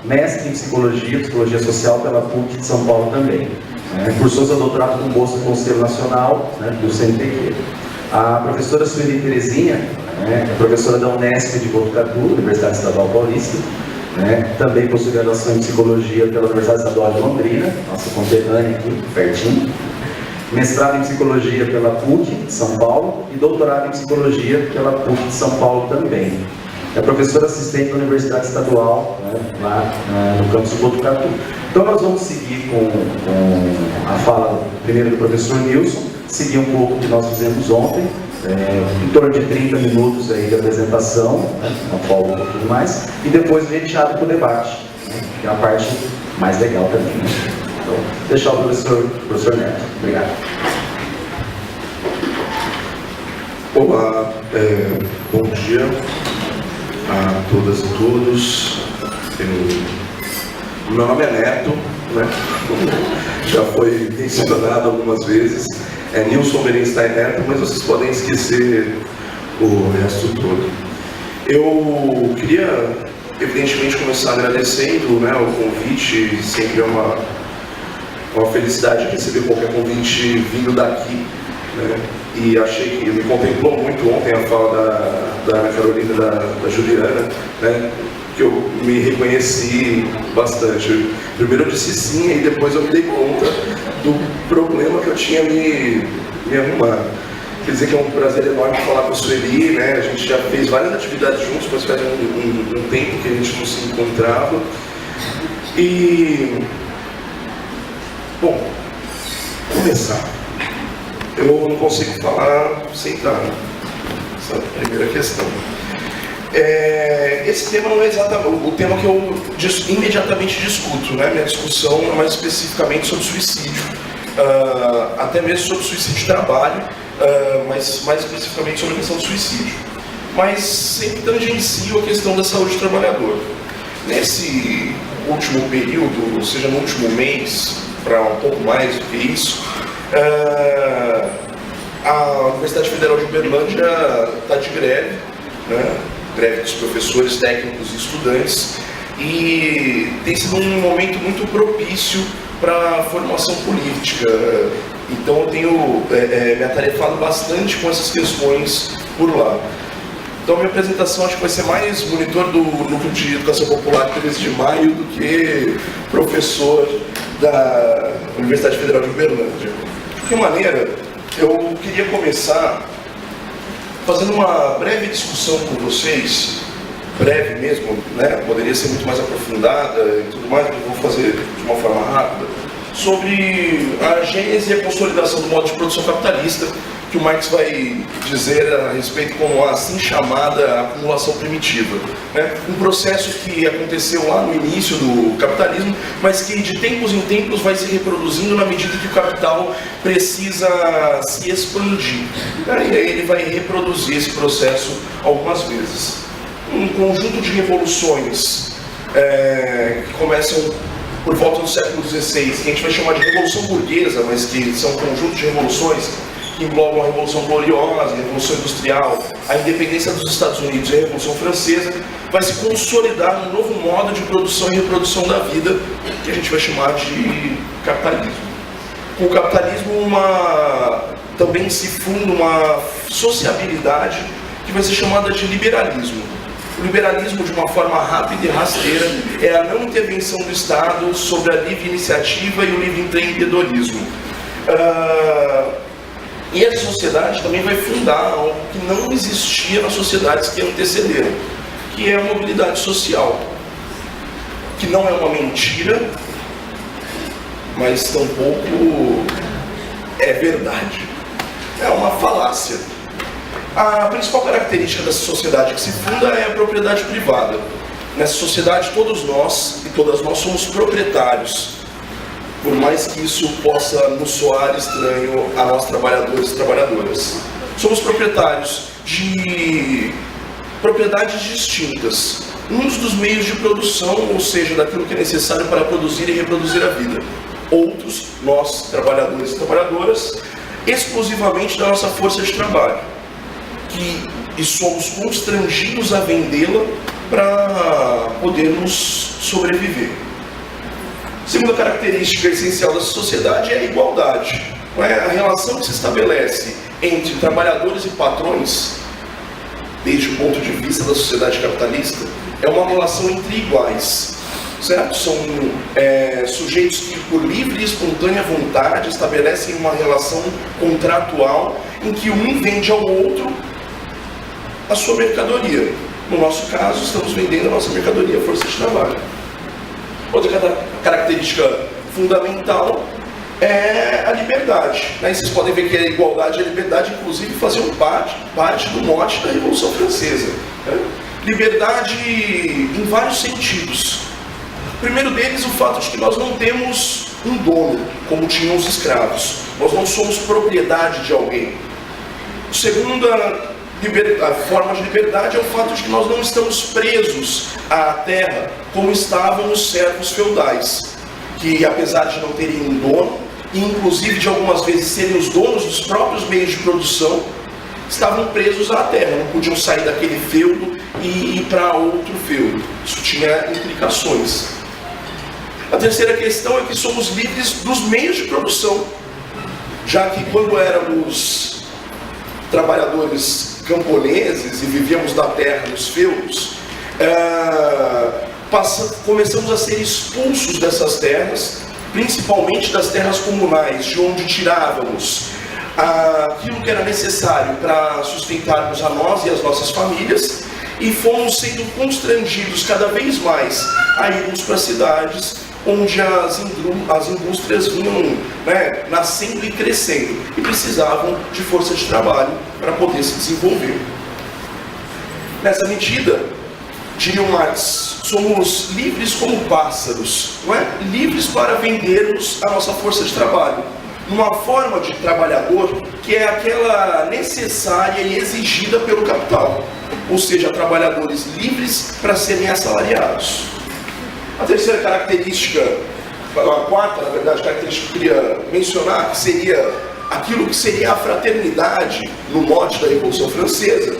mestre em Psicologia Social pela PUC de São Paulo também. Cursou seu doutorado com bolsa do Conselho Nacional, do CNPq. A professora Sueli Terezinha, é professora da Unesp de Botucatu, Universidade Estadual Paulista, também possui graduação em Psicologia pela Universidade Estadual de Londrina, nossa conterrânea aqui, pertinho. Mestrado em Psicologia pela PUC de São Paulo e doutorado em Psicologia pela PUC de São Paulo também. É professora assistente da Universidade Estadual, lá no campus de Botucatu. Então nós vamos seguir com a fala primeiro do professor Nilson, seguir um pouco o que nós fizemos ontem, em torno de 30 minutos aí de apresentação, uma folga um pouquinho mais, e depois recheado para o debate, que é a parte mais legal também. Então, deixar o professor Neto. Obrigado. Olá, bom dia a todas e todos. Meu nome é Neto, já foi mencionado algumas vezes, é Nilson Berenstein Neto, mas vocês podem esquecer o resto todo. Eu queria, evidentemente, começar agradecendo o convite, sempre é uma felicidade receber qualquer convite vindo daqui, e achei que me contemplou muito ontem a fala da Ana Carolina e da Juliana, que eu me reconheci bastante. Primeiro eu disse sim, e depois eu me dei conta do problema que eu tinha me arrumado. Quer dizer que é um prazer enorme falar com a Sueli, a gente já fez várias atividades juntos, mas faz um tempo que a gente não se encontrava. E, bom, começar. Eu não consigo falar sentado. Essa é a primeira questão. Esse tema não é exatamente o tema que eu imediatamente discuto, Minha discussão é mais especificamente sobre suicídio, até mesmo sobre suicídio de trabalho, mas mais especificamente sobre a questão do suicídio. Mas sempre tangencio a questão da saúde do trabalhador. Nesse último período, ou seja, no último mês, para um pouco mais do que isso, a Universidade Federal de Uberlândia está de greve, greve dos professores, técnicos e estudantes, e tem sido um momento muito propício para a formação política. Então eu tenho me atarefado bastante com essas questões por lá. Então a minha apresentação acho que vai ser mais monitor do Núcleo de Educação Popular 13 de Maio do que professor da Universidade Federal de Uberlândia. De qualquer maneira, eu queria começar fazendo uma breve discussão com vocês, breve mesmo, poderia ser muito mais aprofundada e tudo mais, mas vou fazer de uma forma rápida, sobre a gênese e a consolidação do modo de produção capitalista, que o Marx vai dizer a respeito como a assim chamada acumulação primitiva. Um processo que aconteceu lá no início do capitalismo, mas que de tempos em tempos vai se reproduzindo na medida que o capital precisa se expandir. E aí ele vai reproduzir esse processo algumas vezes. Um conjunto de revoluções que começam por volta do século XVI, que a gente vai chamar de Revolução Burguesa, mas que são um conjunto de revoluções que englobam a Revolução Gloriosa, a Revolução Industrial, a independência dos Estados Unidos e a Revolução Francesa, vai se consolidar num novo modo de produção e reprodução da vida, que a gente vai chamar de capitalismo. Com o capitalismo também se funda uma sociabilidade que vai ser chamada de liberalismo. O liberalismo, de uma forma rápida e rasteira, é a não intervenção do Estado sobre a livre iniciativa e o livre empreendedorismo. E essa sociedade também vai fundar algo que não existia nas sociedades que antecederam, que é a mobilidade social, que não é uma mentira, mas tampouco é verdade. É uma falácia. A principal característica dessa sociedade que se funda é a propriedade privada. Nessa sociedade, todos nós e todas nós somos proprietários, por mais que isso possa nos soar estranho a nós trabalhadores e trabalhadoras. Somos proprietários de propriedades distintas, uns dos meios de produção, ou seja, daquilo que é necessário para produzir e reproduzir a vida. Outros, nós, trabalhadores e trabalhadoras, exclusivamente da nossa força de trabalho, e somos constrangidos a vendê-la para podermos sobreviver. Segunda característica essencial dessa sociedade é a igualdade. Não é? A relação que se estabelece entre trabalhadores e patrões, desde o ponto de vista da sociedade capitalista, é uma relação entre iguais. Certo? São sujeitos que, por livre e espontânea vontade, estabelecem uma relação contratual em que um vende ao outro a sua mercadoria. No nosso caso, estamos vendendo a nossa mercadoria, a força de trabalho. Outra característica fundamental é a liberdade. Né? Vocês podem ver que a igualdade e a liberdade, inclusive, faziam parte do mote da Revolução Francesa. Né? Liberdade em vários sentidos. O primeiro deles, o fato de que nós não temos um dono, como tinham os escravos. Nós não somos propriedade de alguém. A segunda forma de liberdade é o fato de que nós não estamos presos à terra como estavam os servos feudais, que apesar de não terem um dono, e inclusive de algumas vezes serem os donos dos próprios meios de produção, estavam presos à terra, não podiam sair daquele feudo e ir para outro feudo. Isso tinha implicações. A terceira questão é que somos livres dos meios de produção, já que quando éramos trabalhadores camponeses e vivíamos da terra nos feudos, começamos a ser expulsos dessas terras, principalmente das terras comunais, de onde tirávamos aquilo que era necessário para sustentarmos a nós e as nossas famílias, e fomos sendo constrangidos cada vez mais a irmos para cidades onde as indústrias vinham nascendo e crescendo e precisavam de força de trabalho para poder se desenvolver. Nessa medida, diria o Marx, somos livres como pássaros, não é? Livres para vendermos a nossa força de trabalho, numa forma de trabalhador que é aquela necessária e exigida pelo capital, ou seja, trabalhadores livres para serem assalariados. A terceira característica, a quarta, na verdade, característica que eu queria mencionar, que seria aquilo que seria a fraternidade no mote da Revolução Francesa,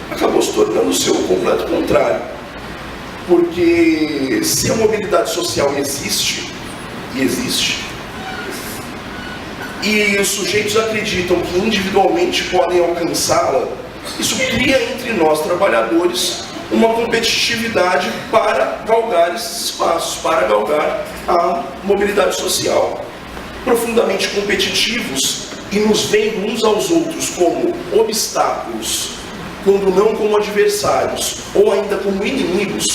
acabou se tornando o seu completo contrário. Porque se a mobilidade social existe, e os sujeitos acreditam que individualmente podem alcançá-la, isso cria entre nós, trabalhadores, uma competitividade para galgar esses espaços, para galgar a mobilidade social. Profundamente competitivos e nos vendo uns aos outros como obstáculos, quando não como adversários, ou ainda como inimigos,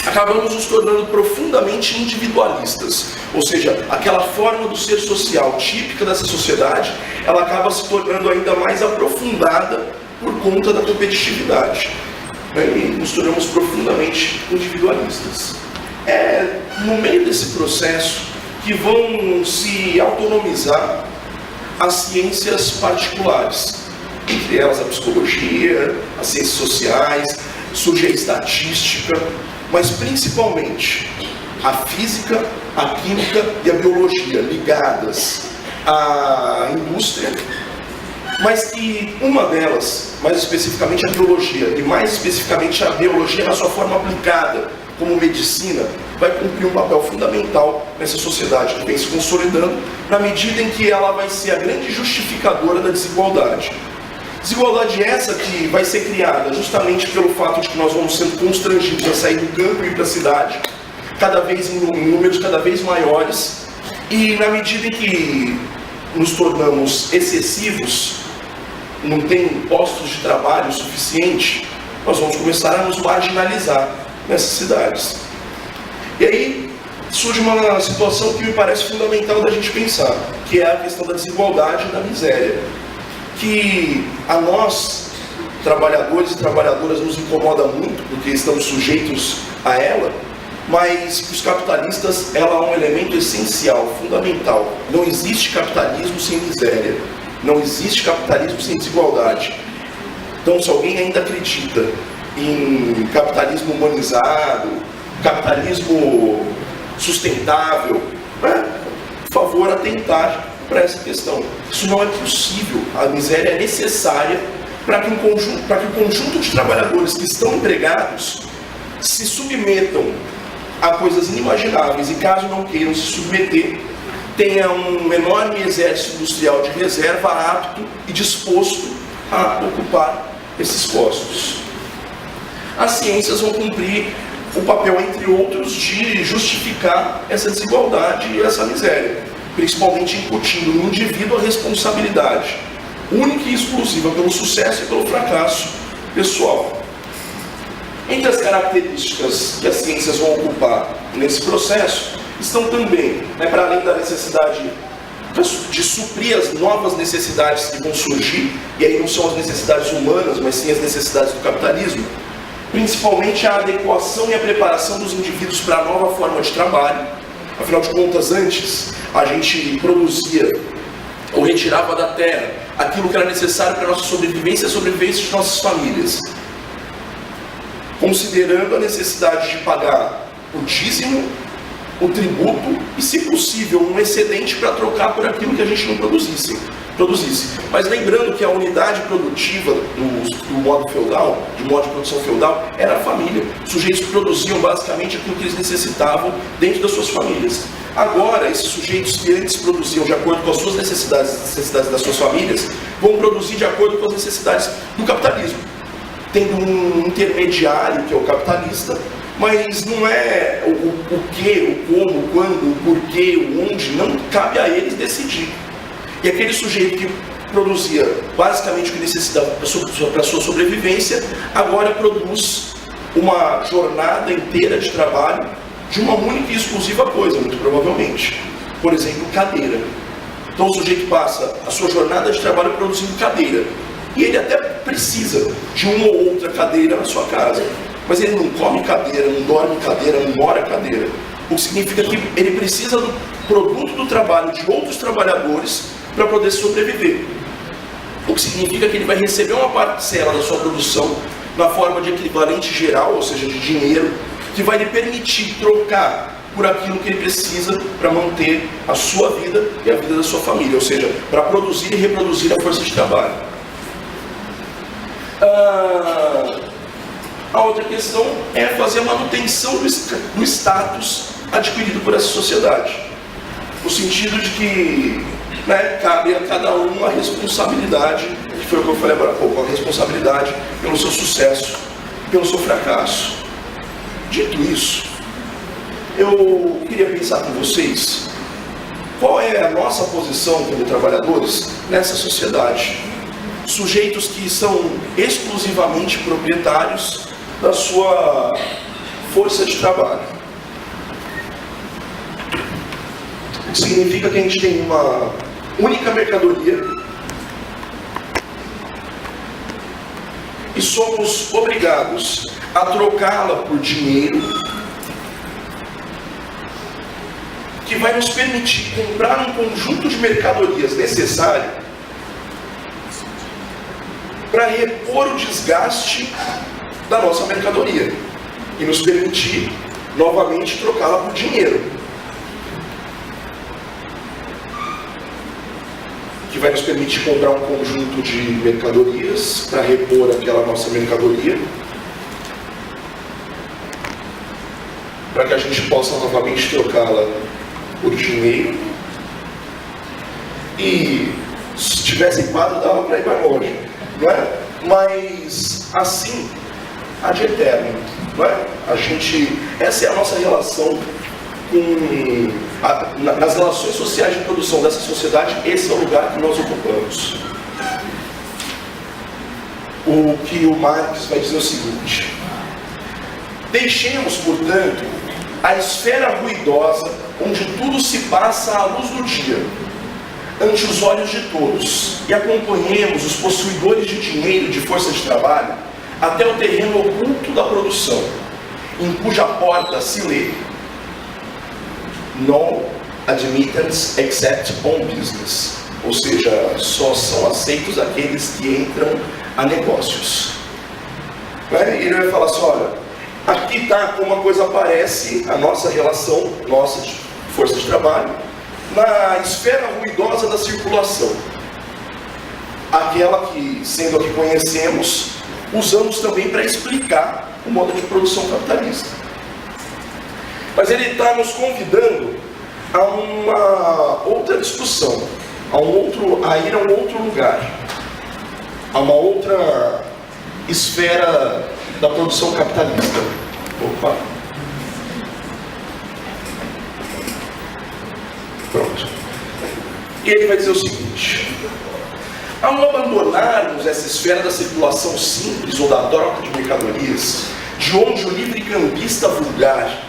acabamos nos tornando profundamente individualistas. Ou seja, aquela forma do ser social típica dessa sociedade, ela acaba se tornando ainda mais aprofundada por conta da competitividade. E nos tornamos profundamente individualistas. É no meio desse processo que vão se autonomizar as ciências particulares, entre elas a psicologia, as ciências sociais, surge a estatística, mas principalmente a física, a química e a biologia ligadas à indústria, mas que uma delas, mais especificamente a biologia, e mais especificamente a biologia na sua forma aplicada como medicina, vai cumprir um papel fundamental nessa sociedade que vem se consolidando, na medida em que ela vai ser a grande justificadora da desigualdade. Desigualdade essa que vai ser criada justamente pelo fato de que nós vamos sendo constrangidos a sair do campo e ir para a cidade, cada vez em números cada vez maiores, e na medida em que nos tornamos excessivos, não tem postos de trabalho suficiente, nós vamos começar a nos marginalizar nessas cidades. E aí surge uma situação que me parece fundamental da gente pensar, que é a questão da desigualdade e da miséria, que a nós, trabalhadores e trabalhadoras, nos incomoda muito, porque estamos sujeitos a ela, mas para os capitalistas ela é um elemento essencial, fundamental. Não existe capitalismo sem miséria, não existe capitalismo sem desigualdade. Então, se alguém ainda acredita em capitalismo humanizado, capitalismo sustentável, por favor, atentar para essa questão. Isso não é possível. A miséria é necessária para que o conjunto de trabalhadores que estão empregados se submetam a coisas inimagináveis e, caso não queiram se submeter, tenha um enorme exército industrial de reserva apto e disposto a ocupar esses postos. As ciências vão cumprir o papel, entre outros, de justificar essa desigualdade e essa miséria, principalmente incutindo no indivíduo a responsabilidade única e exclusiva pelo sucesso e pelo fracasso pessoal. Entre as características que as ciências vão ocupar nesse processo estão também, para além da necessidade de suprir as novas necessidades que vão surgir, e aí não são as necessidades humanas, mas sim as necessidades do capitalismo, principalmente a adequação e a preparação dos indivíduos para a nova forma de trabalho. Afinal de contas, antes a gente produzia ou retirava da terra aquilo que era necessário para a nossa sobrevivência e a sobrevivência de nossas famílias, considerando a necessidade de pagar o dízimo, o tributo e, se possível, um excedente para trocar por aquilo que a gente não produzisse. Mas lembrando que a unidade produtiva do modo feudal, de modo de produção feudal, era a família. Os sujeitos produziam basicamente aquilo que eles necessitavam dentro das suas famílias. Agora, esses sujeitos que antes produziam de acordo com as suas necessidades, as necessidades das suas famílias, vão produzir de acordo com as necessidades do capitalismo, tendo um intermediário, que é o capitalista, mas não é o que, o como, o quando, o porquê, o onde, não cabe a eles decidir. E aquele sujeito que produzia basicamente o que necessitava para a sua sobrevivência, agora produz uma jornada inteira de trabalho de uma única e exclusiva coisa, muito provavelmente. Por exemplo, cadeira. Então o sujeito passa a sua jornada de trabalho produzindo cadeira. E ele até precisa de uma ou outra cadeira na sua casa. Mas ele não come cadeira, não dorme cadeira, não mora cadeira. O que significa que ele precisa do produto do trabalho de outros trabalhadores para poder sobreviver. O que significa que ele vai receber uma parcela da sua produção na forma de equivalente geral, ou seja, de dinheiro, que vai lhe permitir trocar por aquilo que ele precisa para manter a sua vida e a vida da sua família, ou seja, para produzir e reproduzir a força de trabalho. A outra questão é fazer a manutenção do status adquirido por essa sociedade, no sentido de que cabe a cada um a responsabilidade, que foi o que eu falei agora há pouco, a responsabilidade pelo seu sucesso, pelo seu fracasso. Dito isso, eu queria pensar com vocês qual é a nossa posição como trabalhadores nessa sociedade. Sujeitos que são exclusivamente proprietários da sua força de trabalho. O que significa que a gente tem uma única mercadoria e somos obrigados a trocá-la por dinheiro, que vai nos permitir comprar um conjunto de mercadorias necessário para repor o desgaste da nossa mercadoria e nos permitir novamente trocá-la por dinheiro, que vai nos permitir comprar um conjunto de mercadorias para repor aquela nossa mercadoria, para que a gente possa novamente trocá-la por dinheiro. E se tivesse quadro, dava para ir mais longe, não é? Mas assim há de eterno, não é? Essa é a nossa relação nas relações sociais de produção dessa sociedade. Esse é o lugar que nós ocupamos. O que o Marx vai dizer é o seguinte: deixemos, portanto, a esfera ruidosa onde tudo se passa à luz do dia, ante os olhos de todos, e acompanhemos os possuidores de dinheiro e de força de trabalho até o terreno oculto da produção, em cuja porta se lê: No admittance except on business, ou seja, só são aceitos aqueles que entram a negócios. E ele vai falar assim: olha, aqui está como a coisa aparece, a nossa relação, nossa de força de trabalho, na esfera ruidosa da circulação. aquela que, sendo a que conhecemos, usamos também para explicar o modo de produção capitalista. Mas ele está nos convidando a uma outra discussão, a ir a um outro lugar, a uma outra esfera da produção capitalista. Opa! Pronto. E ele vai dizer o seguinte: ao abandonarmos essa esfera da circulação simples ou da troca de mercadorias, de onde o livre cambista vulgar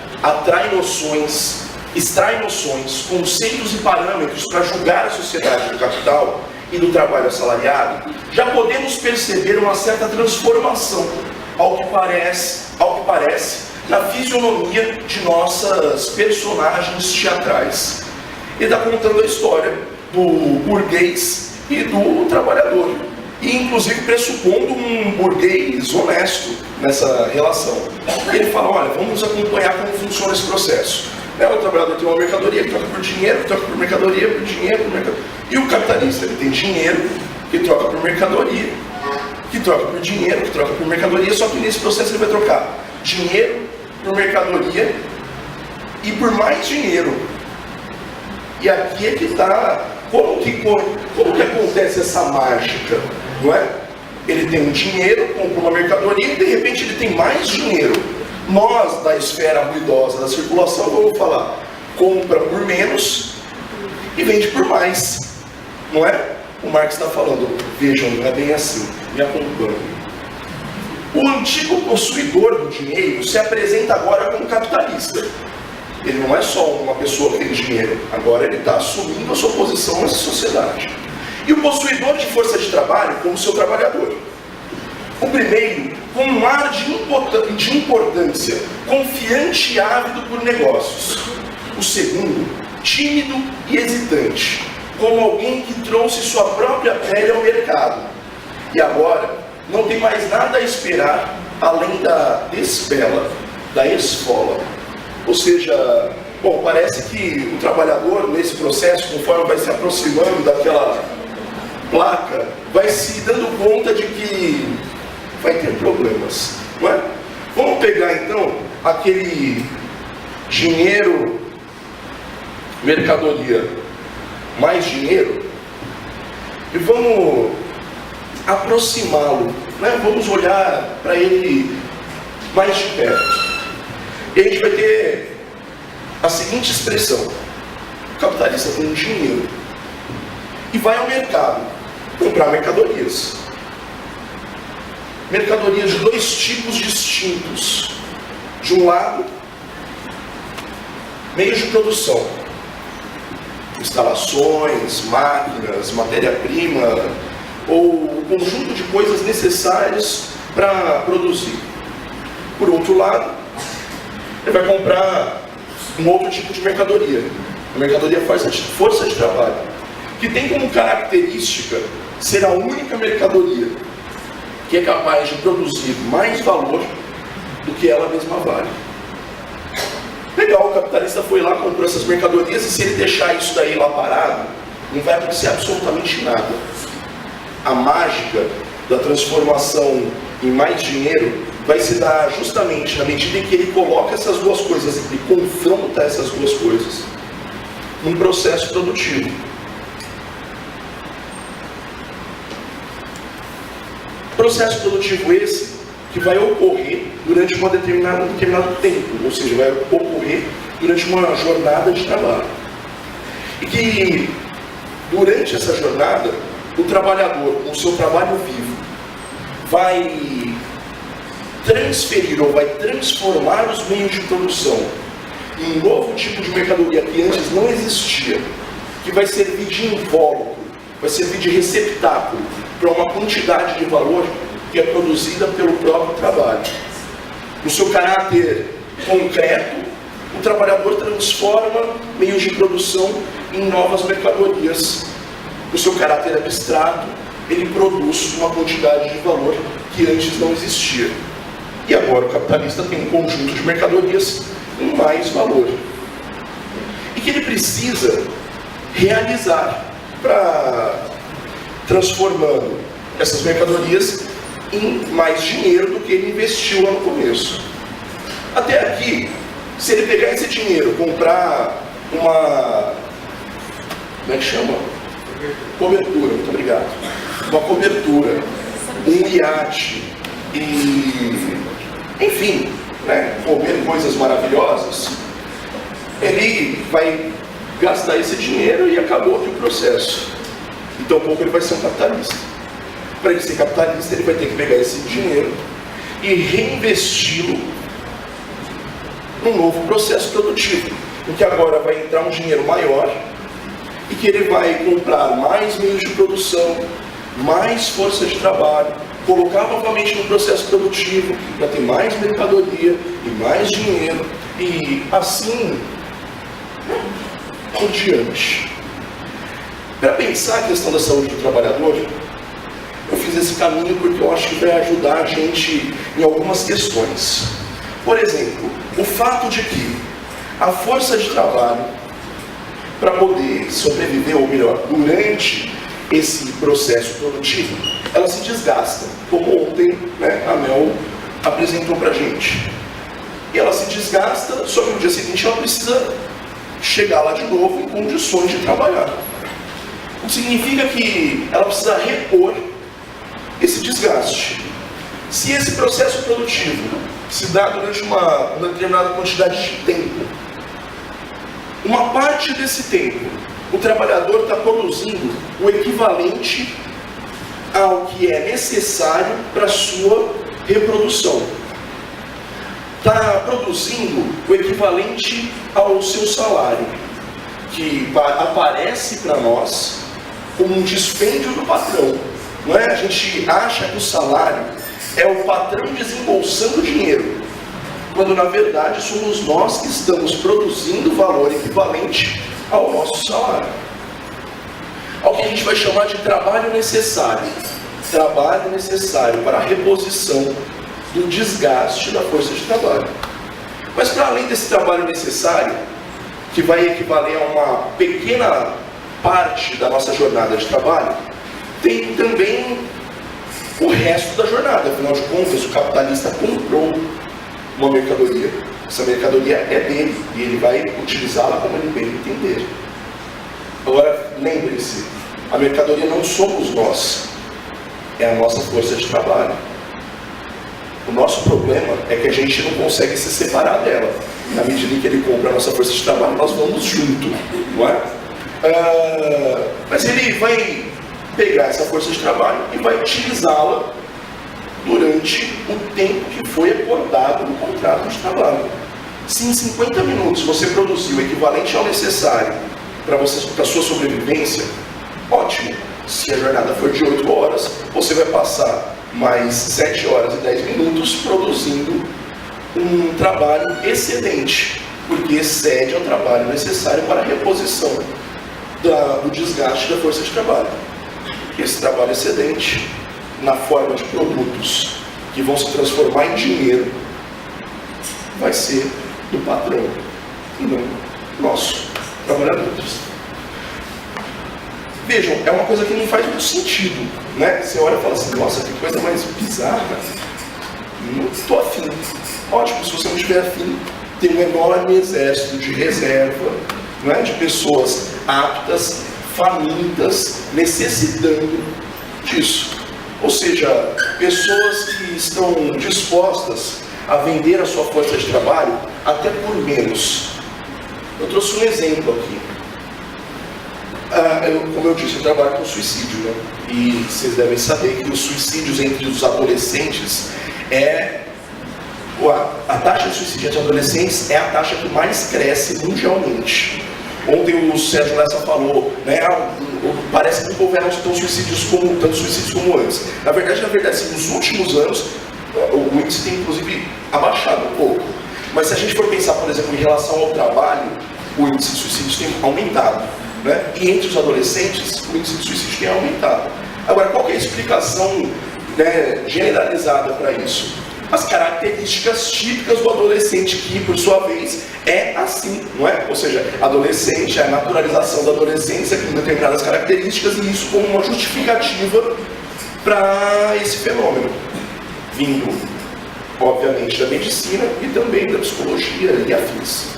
extrai noções, conceitos e parâmetros para julgar a sociedade do capital e do trabalho assalariado, já podemos perceber uma certa transformação, ao que parece, na fisionomia de nossas personagens teatrais. Ele está contando a história do burguês e do trabalhador, e inclusive pressupondo um burguês honesto nessa relação. Ele fala: olha, vamos acompanhar como funciona esse processo. O trabalhador tem uma mercadoria que troca por dinheiro, que troca por mercadoria, por dinheiro, por mercadoria. E o capitalista, ele tem dinheiro que troca por mercadoria, que troca por dinheiro, que troca por mercadoria, só que nesse processo ele vai trocar dinheiro por mercadoria e por mais dinheiro. E aqui é que está, como que acontece essa mágica, não é? Ele tem um dinheiro, compra uma mercadoria e de repente ele tem mais dinheiro. Nós, da esfera ruidosa da circulação, vamos falar, compra por menos e vende por mais, não é? O Marx está falando, vejam, não é bem assim, me acompanhem. O antigo possuidor do dinheiro se apresenta agora como capitalista. Ele não é só uma pessoa que tem dinheiro, agora ele está assumindo a sua posição nessa sociedade. E o possuidor de força de trabalho como seu trabalhador. O primeiro, com um ar de importância, confiante e ávido por negócios. O segundo, tímido e hesitante, como alguém que trouxe sua própria pele ao mercado. E agora, não tem mais nada a esperar além da despela, da esfola. Ou seja, bom, parece que o trabalhador, nesse processo, conforme vai se aproximando daquela placa, vai se dando conta de que vai ter problemas, não é? Vamos pegar então aquele dinheiro, mercadoria, mais dinheiro, e vamos aproximá-lo, né? Vamos olhar para ele mais de perto. E a gente vai ter a seguinte expressão: o capitalista tem dinheiro e vai ao mercado comprar mercadorias. Mercadorias de dois tipos distintos. De um lado, meios de produção, instalações, máquinas, matéria-prima, ou um conjunto de coisas necessárias para produzir. Por outro lado, ele vai comprar um outro tipo de mercadoria, a mercadoria força de trabalho, que tem como característica ser a única mercadoria que é capaz de produzir mais valor do que ela mesma vale. Legal, o capitalista foi lá, comprou essas mercadorias, e se ele deixar isso daí lá parado, não vai acontecer absolutamente nada. A mágica da transformação em mais dinheiro vai se dar justamente na medida em que ele coloca essas duas coisas, ele confronta essas duas coisas num processo produtivo. Processo produtivo esse que vai ocorrer durante um determinado tempo, ou seja, vai ocorrer durante uma jornada de trabalho. E que durante essa jornada, o trabalhador, com o seu trabalho vivo, vai transferir ou vai transformar os meios de produção em um novo tipo de mercadoria que antes não existia, que vai servir de invólucro, vai servir de receptáculo para uma quantidade de valor que é produzida pelo próprio trabalho. No seu caráter concreto, o trabalhador transforma meios de produção em novas mercadorias. No seu caráter abstrato, ele produz uma quantidade de valor que antes não existia. E agora o capitalista tem um conjunto de mercadorias com mais valor. E que ele precisa realizar para transformando essas mercadorias em mais dinheiro do que ele investiu lá no começo. Até aqui, se ele pegar esse dinheiro, comprar uma... como é que chama? Cobertura, muito obrigado. Uma cobertura, um iate e... enfim, né, comer coisas maravilhosas, ele vai gastar esse dinheiro e acabou aqui o processo. Então, pouco ele vai ser um capitalista. Para ele ser capitalista, ele vai ter que pegar esse dinheiro e reinvesti-lo num novo processo produtivo, em que agora vai entrar um dinheiro maior e que ele vai comprar mais meios de produção, mais força de trabalho, colocar novamente no processo produtivo para ter mais mercadoria e mais dinheiro e assim por diante. Para pensar a questão da saúde do trabalhador, eu fiz esse caminho porque eu acho que vai ajudar a gente em algumas questões. Por exemplo, o fato de que a força de trabalho, para poder sobreviver, ou melhor, durante esse processo produtivo, ela se desgasta, como ontem, né, a Mel apresentou para a gente. E ela se desgasta, só que no dia seguinte ela precisa chegar lá de novo em condições de trabalhar. O que significa que ela precisa repor esse desgaste. Se esse processo produtivo se dá durante uma determinada quantidade de tempo, uma parte desse tempo o trabalhador está produzindo o equivalente ao que é necessário para a sua reprodução. Está produzindo o equivalente ao seu salário, que aparece para nós como um dispêndio do patrão. Não é? A gente acha que o salário é o patrão desembolsando dinheiro, quando na verdade somos nós que estamos produzindo valor equivalente ao nosso salário. Ao que a gente vai chamar de trabalho necessário. Trabalho necessário para a reposição do desgaste da força de trabalho. Mas para além desse trabalho necessário, que vai equivaler a uma pequena parte da nossa jornada de trabalho, tem também o resto da jornada. Afinal de contas, o capitalista comprou uma mercadoria, essa mercadoria é dele e ele vai utilizá-la como ele bem entender. Agora, lembre-se, a mercadoria não somos nós, é a nossa força de trabalho. O nosso problema é que a gente não consegue se separar dela. Na medida em que ele compra a nossa força de trabalho, nós vamos junto, não é? Mas ele vai pegar essa força de trabalho e vai utilizá-la durante o tempo que foi acordado no contrato de trabalho. Se em 50 minutos você produziu o equivalente ao necessário para a sua sobrevivência, ótimo. Se a jornada for de 8 horas, você vai passar mais 7 horas e 10 minutos produzindo um trabalho excedente, porque excede ao trabalho necessário para a reposição do desgaste da força de trabalho. Esse trabalho excedente, na forma de produtos que vão se transformar em dinheiro, vai ser do patrão e não nosso, trabalhadores. Vejam, é uma coisa que não faz muito sentido, né? Você olha e fala assim, nossa, que coisa mais bizarra. Não estou afim. Ótimo, se você não estiver afim, tem um enorme exército de reserva, não é? De pessoas aptas, famintas, necessitando disso. Ou seja, pessoas que estão dispostas a vender a sua força de trabalho até por menos. Eu trouxe um exemplo aqui. Como eu disse, eu trabalho com suicídio, né? E vocês devem saber que os suicídios entre os adolescentes a taxa de suicídio entre adolescentes é a taxa que mais cresce mundialmente. Ontem o Sérgio Lessa falou, né, parece que não houveram tantos suicídios como antes. Na verdade, assim, nos últimos anos, o índice tem inclusive abaixado um pouco. Mas se a gente for pensar, por exemplo, em relação ao trabalho, o índice de suicídios tem aumentado, né? E entre os adolescentes, o índice de suicídio tem aumentado. Agora, qual que é a explicação, né, generalizada para isso? as características típicas do adolescente, que por sua vez é assim, não é? Ou seja, adolescente é a naturalização da adolescência com determinadas características, e isso como uma justificativa para esse fenômeno, vindo, obviamente, da medicina e também da psicologia e afins.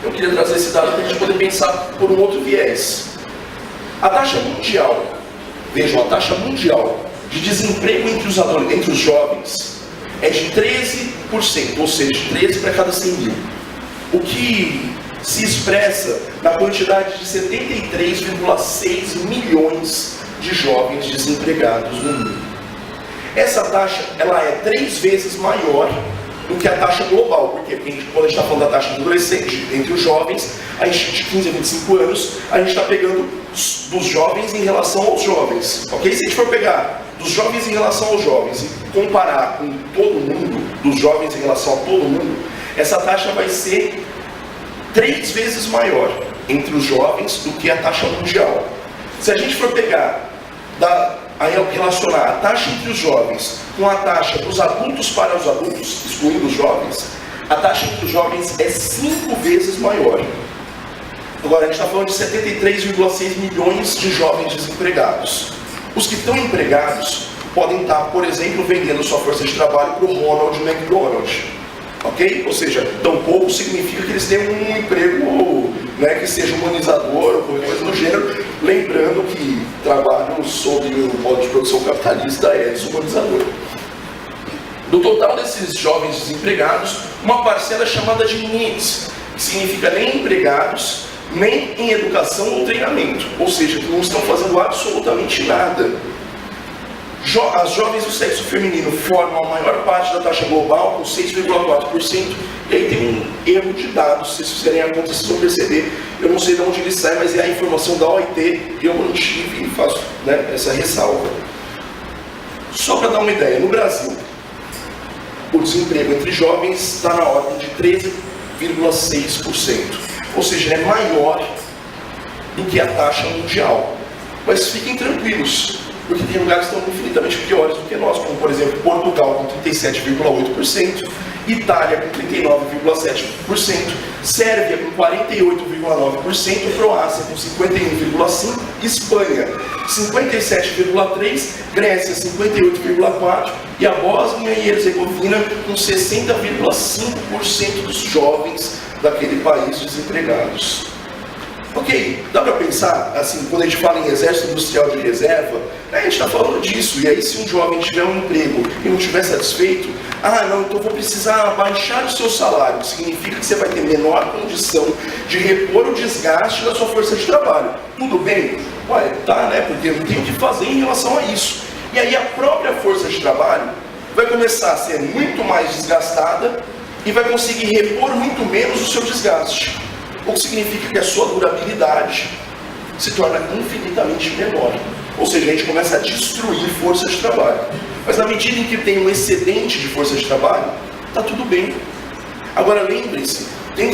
Eu queria trazer esse dado para a gente poder pensar por um outro viés. A taxa mundial, vejam, a taxa mundial de desemprego entre os jovens é de 13%, ou seja, 13 para cada 100 mil. O que se expressa na quantidade de 73,6 milhões de jovens desempregados no mundo. Essa taxa, ela é 3 vezes maior do que a taxa global. Por quê? Porque quando a gente está falando da taxa do adolescente, entre os jovens, a gente de 15 a 25 anos, a gente está pegando dos jovens em relação aos jovens. Ok? Se a gente for pegar dos jovens em relação aos jovens e comparar com todo mundo, dos jovens em relação a todo mundo, essa taxa vai ser 3 vezes maior entre os jovens do que a taxa mundial. Se a gente for pegar, relacionar a taxa entre os jovens com a taxa dos adultos para os adultos, excluindo os jovens, a taxa entre os jovens é 5 vezes maior. Agora, a gente está falando de 73,6 milhões de jovens desempregados. Os que estão empregados podem estar, por exemplo, vendendo sua força de trabalho para o Ronald McDonald. Ok? Ou seja, tão pouco significa que eles têm um emprego, né, que seja humanizador ou qualquer coisa do gênero, lembrando que trabalho sob o modo de produção capitalista é desumanizador. Do total desses jovens desempregados, uma parcela é chamada de NEETs, que significa nem empregados, nem em educação ou treinamento, ou seja, que não estão fazendo absolutamente nada. As jovens do sexo feminino formam a maior parte da taxa global, com 6,4%, e aí tem um erro de dados, se vocês fizerem a conta, vocês vão perceber, eu não sei de onde ele sai, mas é a informação da OIT, e eu mantive e faço, né, essa ressalva. Só para dar uma ideia, no Brasil, o desemprego entre jovens está na ordem de 13,6%, ou seja, é maior do que a taxa mundial. Mas fiquem tranquilos, porque tem lugares que estão infinitamente piores do que nós, como por exemplo Portugal com 37,8%, Itália com 39,7%, Sérvia com 48,9%, Croácia com 51,5%, Espanha 57,3%, Grécia 58,4% e a Bósnia e Herzegovina com 60,5% dos jovens daquele país desempregados. Ok, dá para pensar, assim, quando a gente fala em exército industrial de reserva, a gente está falando disso, e aí se um jovem tiver um emprego e não estiver satisfeito, não, então vou precisar baixar o seu salário, que significa que você vai ter menor condição de repor o desgaste da sua força de trabalho. Tudo bem? Ué, tá, né, porque eu não tenho o que fazer em relação a isso. E aí a própria força de trabalho vai começar a ser muito mais desgastada e vai conseguir repor muito menos o seu desgaste. O que significa que a sua durabilidade se torna infinitamente menor. Ou seja, a gente começa a destruir força de trabalho. Mas na medida em que tem um excedente de força de trabalho, está tudo bem. Agora lembre-se, tem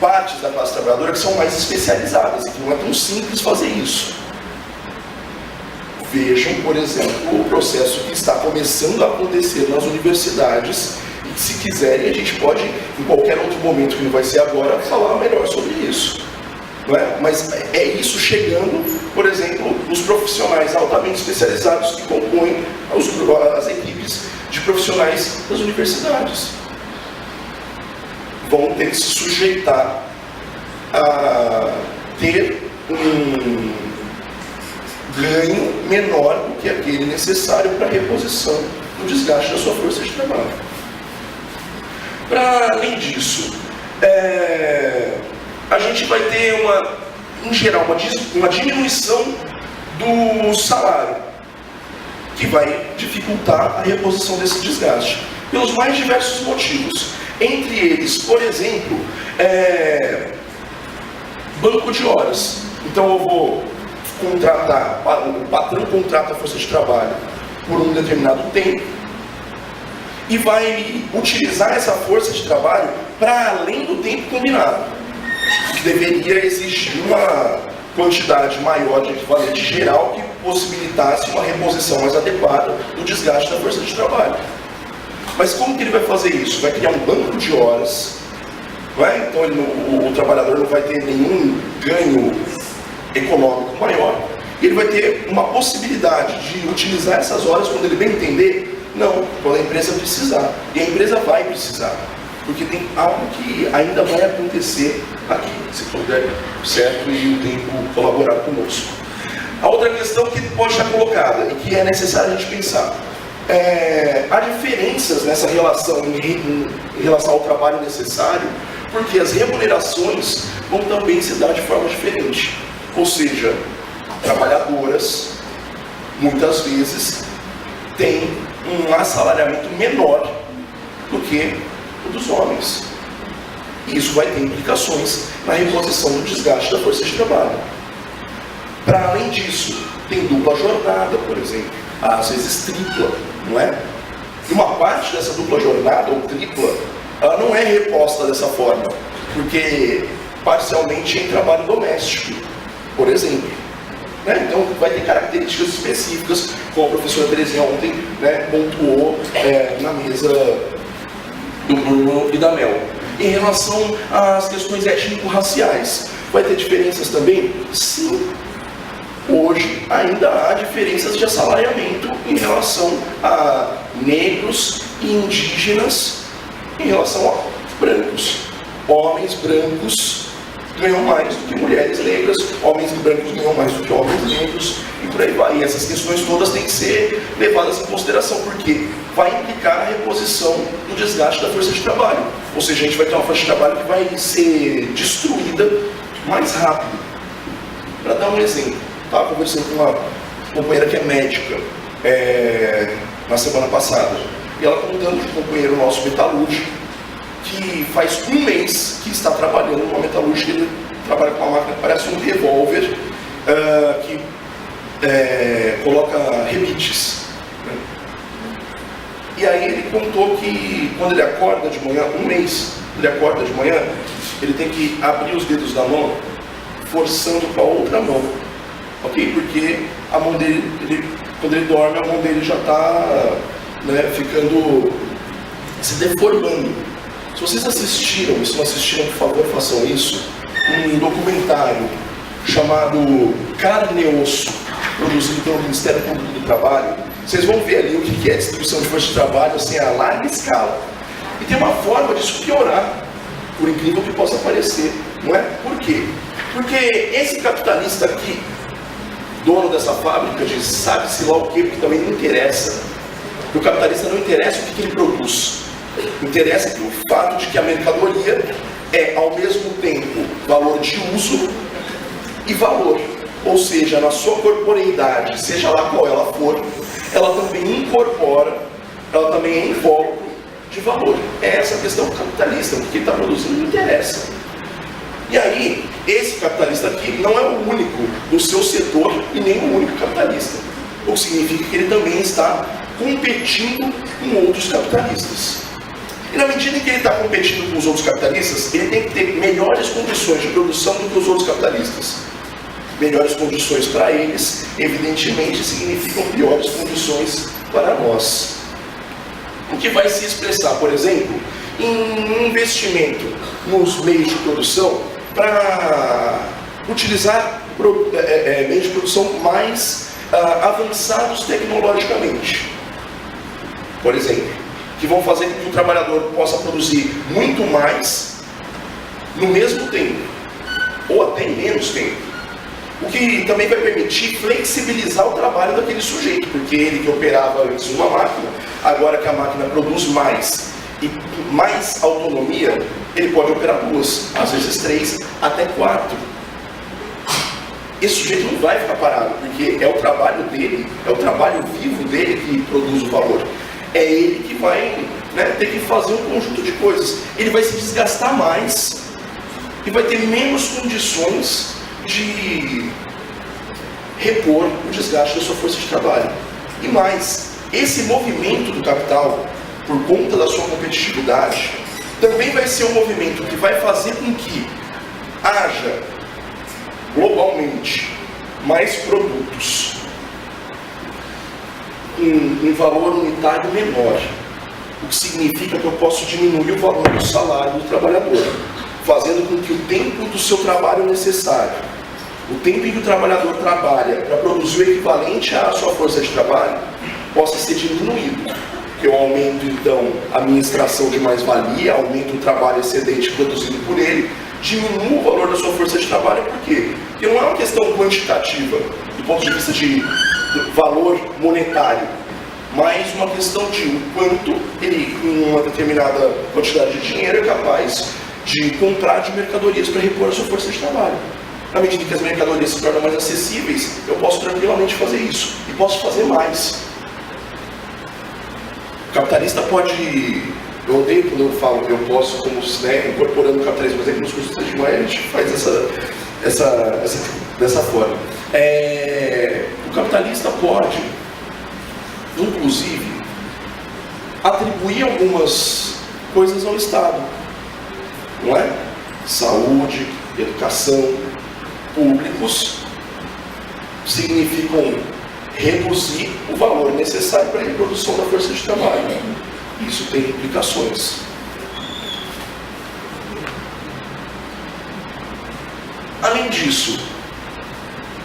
partes da classe trabalhadora que são mais especializadas, e que não é tão simples fazer isso. Vejam, por exemplo, o processo que está começando a acontecer nas universidades. Se quiserem, a gente pode, em qualquer outro momento que não vai ser agora, falar melhor sobre isso. Não é? Mas é isso chegando, por exemplo, nos profissionais altamente especializados que compõem as equipes de profissionais das universidades. Vão ter que se sujeitar a ter um ganho menor do que aquele necessário para a reposição do desgaste da sua força de trabalho. Para além disso, a gente vai ter em geral, uma diminuição do salário, que vai dificultar a reposição desse desgaste, pelos mais diversos motivos. Entre eles, por exemplo, banco de horas. Então eu vou contratar, o patrão contrata a força de trabalho por um determinado tempo, e vai utilizar essa força de trabalho para além do tempo combinado, que deveria exigir uma quantidade maior de equivalente geral que possibilitasse uma reposição mais adequada do desgaste da força de trabalho. Mas como que ele vai fazer isso? Vai criar um banco de horas, então o trabalhador não vai ter nenhum ganho econômico maior, e ele vai ter uma possibilidade de utilizar essas horas quando ele bem entender? Não, quando a empresa precisar. E a empresa vai precisar, porque tem algo que ainda vai acontecer aqui, se tudo der certo e o tempo colaborar conosco. A outra questão que pode estar colocada e que é necessário a gente pensar, há diferenças nessa relação em relação ao trabalho necessário, porque as remunerações vão também se dar de forma diferente. Ou seja, trabalhadoras, muitas vezes, têm um assalariamento menor do que o dos homens. E isso vai ter implicações na reposição do desgaste da força de trabalho. Para além disso, tem dupla jornada, por exemplo, às vezes tripla, não é? E uma parte dessa dupla jornada, ou tripla, ela não é reposta dessa forma, porque parcialmente em trabalho doméstico, por exemplo. Então vai ter características específicas, como a professora Terezinha ontem pontuou na mesa do Bruno e da Mel. Em relação às questões étnico-raciais, vai ter diferenças também? Sim. Hoje ainda há diferenças de assalariamento em relação a negros e indígenas em relação a brancos. Homens brancos ganham mais do que mulheres negras, homens brancos ganham mais do que homens negros, e por aí vai. E essas questões todas têm que ser levadas em consideração, porque vai implicar a reposição do desgaste da força de trabalho. Ou seja, a gente vai ter uma força de trabalho que vai ser destruída mais rápido. Para dar um exemplo, estava conversando com uma companheira que é médica na semana passada, e ela contando de um companheiro nosso metalúrgico, que faz um mês que está trabalhando numa metalúrgica. Ele trabalha com uma máquina que parece um revólver, que coloca rebites. E aí ele contou que quando ele acorda de manhã, um mês, ele acorda de manhã, ele tem que abrir os dedos da mão, forçando com a outra mão, ok? Porque a mão dele, quando ele dorme, a mão dele já está ficando, se deformando. Se vocês assistiram, e se não assistiram, por favor, façam isso, um documentário chamado Carne e Osso, produzido pelo Ministério Público do Trabalho, vocês vão ver ali o que é distribuição de força de trabalho, assim, a larga escala. E tem uma forma disso piorar, por incrível que possa parecer, não é? Por quê? Porque esse capitalista aqui, dono dessa fábrica, diz, sabe-se lá o quê, porque também não interessa. O capitalista não interessa o que ele produz. Interessa que o fato de que a mercadoria é, ao mesmo tempo, valor de uso e valor. Ou seja, na sua corporeidade, seja lá qual ela for, ela também incorpora, ela também é invólucro de valor. É essa a questão capitalista, porque ele está produzindo não interessa. E aí, esse capitalista aqui não é o único do seu setor e nem o único capitalista. O que significa que ele também está competindo com outros capitalistas. E na medida em que ele está competindo com os outros capitalistas, ele tem que ter melhores condições de produção do que os outros capitalistas. Melhores condições para eles, evidentemente, significam piores condições para nós. O que vai se expressar, por exemplo, em investimento nos meios de produção para utilizar meios de produção mais avançados tecnologicamente. Por exemplo, que vão fazer com que o trabalhador possa produzir muito mais no mesmo tempo, ou até em menos tempo. O que também vai permitir flexibilizar o trabalho daquele sujeito, porque ele que operava antes uma máquina, agora que a máquina produz mais e mais autonomia, ele pode operar 2, às vezes 3, até 4. Esse sujeito não vai ficar parado, porque é o trabalho dele, é o trabalho vivo dele que produz o valor. É ele que vai ter que fazer um conjunto de coisas. Ele vai se desgastar mais e vai ter menos condições de repor o desgaste da sua força de trabalho. E mais, esse movimento do capital, por conta da sua competitividade, também vai ser um movimento que vai fazer com que haja globalmente mais produtos um valor unitário menor, o que significa que eu posso diminuir o valor do salário do trabalhador, fazendo com que o tempo do seu trabalho necessário, o tempo em que o trabalhador trabalha para produzir o equivalente à sua força de trabalho, possa ser diminuído. Eu aumento, então, a minha extração de mais-valia, aumento o trabalho excedente produzido por ele, diminuo o valor da sua força de trabalho. Por quê? Porque não é uma questão quantitativa, do ponto de vista de valor monetário, mas uma questão de o quanto ele, com uma determinada quantidade de dinheiro, é capaz de comprar de mercadorias para repor a sua força de trabalho. Na medida que as mercadorias se tornam mais acessíveis, eu posso tranquilamente fazer isso, e posso fazer mais. O capitalista pode... Eu odeio quando eu falo eu posso, como incorporando o capitalismo, mas é que nos cursos de manhã a gente faz dessa forma. O capitalista pode, inclusive, atribuir algumas coisas ao Estado, não é? Saúde, educação, públicos, significam reduzir o valor necessário para a reprodução da força de trabalho. Isso tem implicações. Além disso,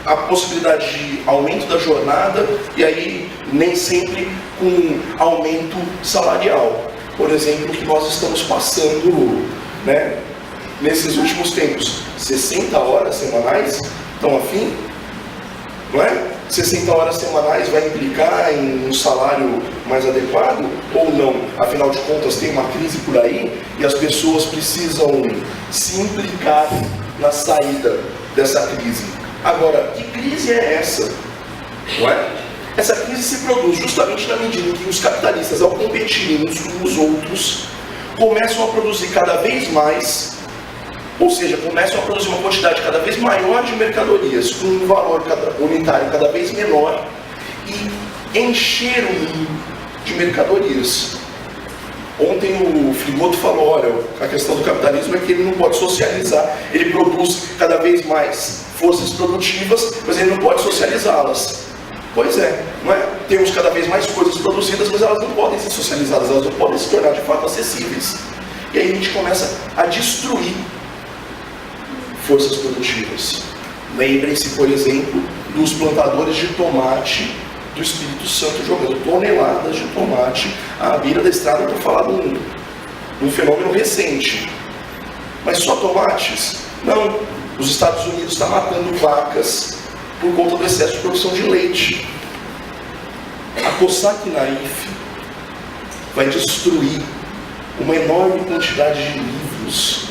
a possibilidade de aumento da jornada, e aí nem sempre com aumento salarial. Por exemplo, o que nós estamos passando, né, nesses últimos tempos. 60 horas semanais, estão afim? Não é? 60 horas semanais vai implicar em um salário mais adequado ou não? Afinal de contas, tem uma crise por aí e as pessoas precisam se implicar na saída dessa crise. Agora, que crise é essa? Não é? Essa crise se produz justamente na medida em que os capitalistas, ao competirem uns com os outros, começam a produzir cada vez mais, ou seja, começam a produzir uma quantidade cada vez maior de mercadorias, com um valor unitário cada vez menor, e encher o mundo de mercadorias. Ontem o Frigoto falou, olha, a questão do capitalismo é que ele não pode socializar, ele produz cada vez mais forças produtivas, mas ele não pode socializá-las. Pois é, não é? Temos cada vez mais coisas produzidas, mas elas não podem ser socializadas, elas não podem se tornar de fato acessíveis. E aí a gente começa a destruir forças produtivas. Lembrem-se, por exemplo, dos plantadores de tomate do Espírito Santo jogando toneladas de tomate à beira da estrada para falar de um fenômeno recente. Mas só tomates? Não. Os Estados Unidos estão matando vacas por conta do excesso de produção de leite. A Cosac Naif vai destruir uma enorme quantidade de livros,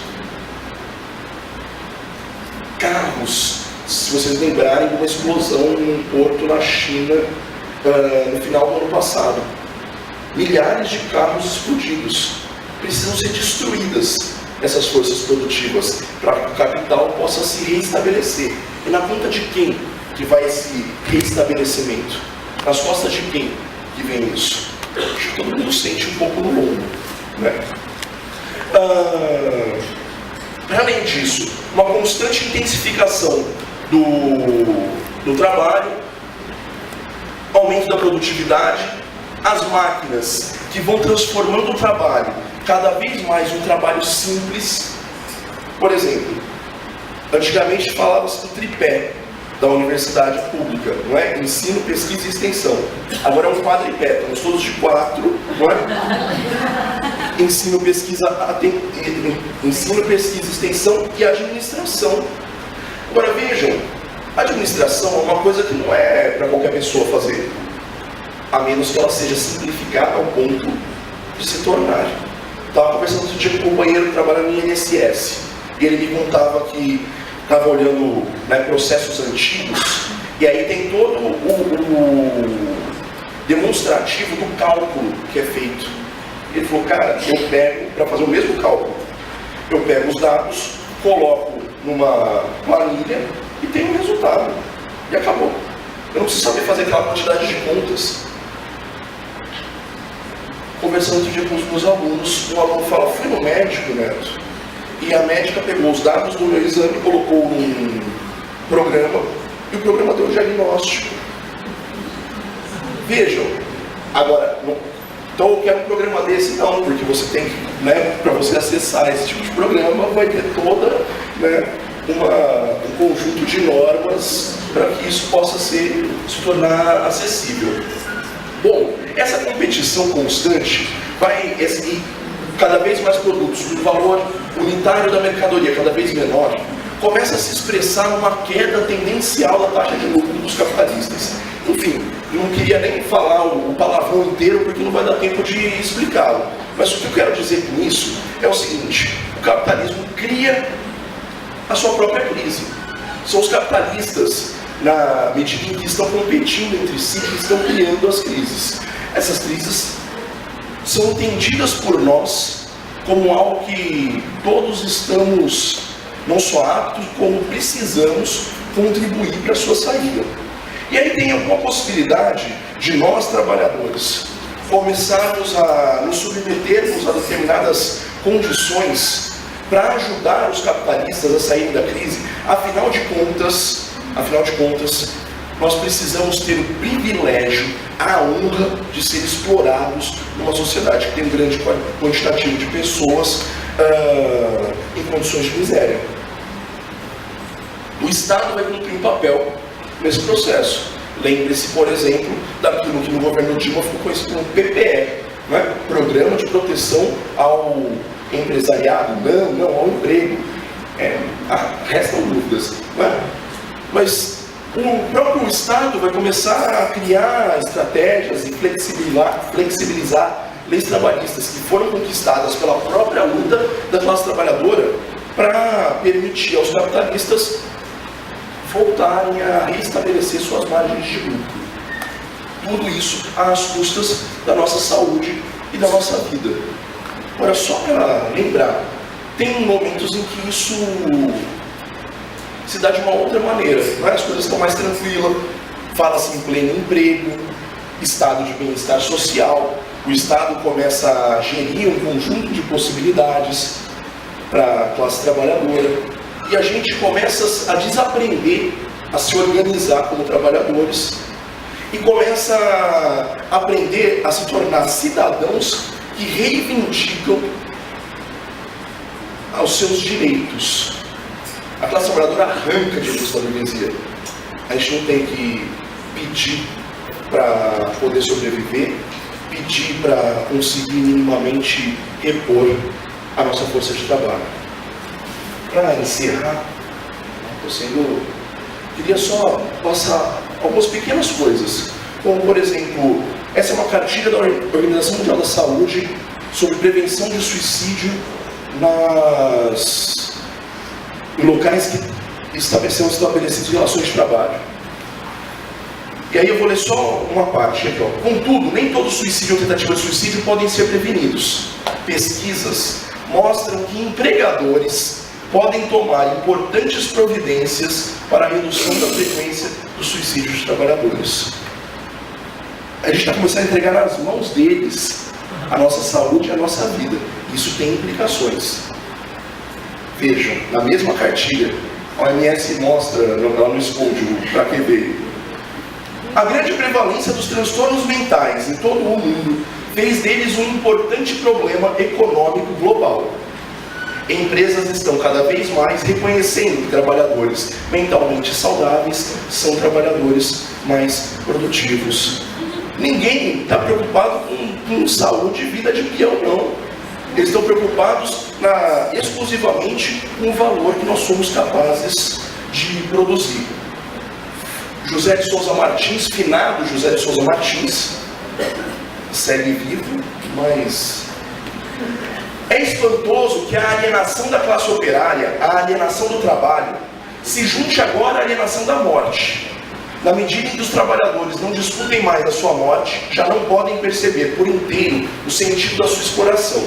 carros. Se vocês lembrarem de uma explosão num porto na China no final do ano passado, milhares de carros explodidos. Precisam ser destruídas essas forças produtivas para que o capital possa se reestabelecer. E na conta de quem que vai esse reestabelecimento? Nas costas de quem que vem isso? Acho que todo mundo sente um pouco no lombo, né? Além disso, uma constante intensificação do trabalho, aumento da produtividade, as máquinas que vão transformando o trabalho cada vez mais um trabalho simples. Por exemplo, antigamente falava-se do tripé da universidade pública, não é? Ensino, pesquisa e extensão. Agora é um quadripé, estamos todos de 4, não é? Ensino, pesquisa, extensão e administração. Agora vejam, administração é uma coisa que não é para qualquer pessoa fazer, a menos que ela seja simplificada ao ponto de se tornar. Estava conversando outro dia com um companheiro que trabalha no INSS, e ele me contava que estava olhando, né, processos antigos, e aí tem todo o demonstrativo do cálculo que é feito. Ele falou, cara, eu pego, para fazer o mesmo cálculo, eu pego os dados, coloco numa planilha e tenho um resultado. E acabou. Eu não preciso saber fazer aquela quantidade de contas. Conversando outro dia com os meus alunos, um aluno fala, fui no médico, Neto, e a médica pegou os dados do meu exame, colocou num programa, e o programa deu um diagnóstico. Vejam, Agora, então eu quero um programa desse? Não, porque você tem que, né, para você acessar esse tipo de programa, vai ter toda, né, um conjunto de normas para que isso possa se tornar acessível. Bom, essa competição constante vai, e cada vez mais produtos, o valor unitário da mercadoria cada vez menor, começa a se expressar numa queda tendencial da taxa de lucro dos capitalistas. Enfim, eu não queria nem falar o palavrão inteiro porque não vai dar tempo de explicá-lo. Mas o que eu quero dizer com isso é o seguinte: o capitalismo cria a sua própria crise. São os capitalistas, na medida em que estão competindo entre si, que estão criando as crises. Essas crises são entendidas por nós como algo que todos estamos não só aptos, como precisamos contribuir para a sua saída. E aí tem alguma possibilidade de nós, trabalhadores, começarmos a nos submetermos a determinadas condições para ajudar os capitalistas a saírem da crise. Afinal de contas, nós precisamos ter o privilégio, a honra de ser explorados numa sociedade que tem um grande quantitativo de pessoas em condições de miséria. O Estado vai cumprir um papel nesse processo. Lembre-se, por exemplo, daquilo que no governo Dilma ficou conhecido como PPE, né? Programa de Proteção ao Empresariado, não ao emprego. Restam dúvidas, né? Mas o próprio Estado vai começar a criar estratégias e flexibilizar leis trabalhistas que foram conquistadas pela própria luta da classe trabalhadora para permitir aos capitalistas voltarem a restabelecer suas margens de lucro. Tudo isso às custas da nossa saúde e da nossa vida. Agora, só para lembrar, tem momentos em que isso se dá de uma outra maneira, né? As coisas estão mais tranquilas, fala-se em pleno emprego, estado de bem-estar social, o Estado começa a gerir um conjunto de possibilidades para a classe trabalhadora, e a gente começa a desaprender a se organizar como trabalhadores e começa a aprender a se tornar cidadãos que reivindicam aos seus direitos. A classe trabalhadora arranca direitos da burguesia. A gente não tem que pedir para poder sobreviver, pedir para conseguir minimamente repor a nossa força de trabalho. Para encerrar, queria só passar algumas pequenas coisas, como por exemplo, essa é uma cartilha da Organização Mundial da Saúde sobre prevenção de suicídio em locais que são estabelecidos relações de trabalho. E aí eu vou ler só uma parte aqui, ó. Contudo, nem todo suicídio ou tentativa de suicídio podem ser prevenidos. Pesquisas mostram que empregadores podem tomar importantes providências para a redução da frequência dos suicídios de trabalhadores. A gente está começando a entregar nas mãos deles a nossa saúde e a nossa vida. Isso tem implicações. Vejam, na mesma cartilha, a OMS mostra, ela não esconde para que veio. A grande prevalência dos transtornos mentais em todo o mundo fez deles um importante problema econômico global. Empresas estão cada vez mais reconhecendo que trabalhadores mentalmente saudáveis são trabalhadores mais produtivos. Ninguém está preocupado com saúde e vida de peão, não. Eles estão preocupados exclusivamente com o valor que nós somos capazes de produzir. José de Souza Martins, finado José de Souza Martins, segue vivo, mas é espantoso que a alienação da classe operária, a alienação do trabalho, se junte agora à alienação da morte. Na medida em que os trabalhadores não discutem mais a sua morte, já não podem perceber por inteiro o sentido da sua exploração.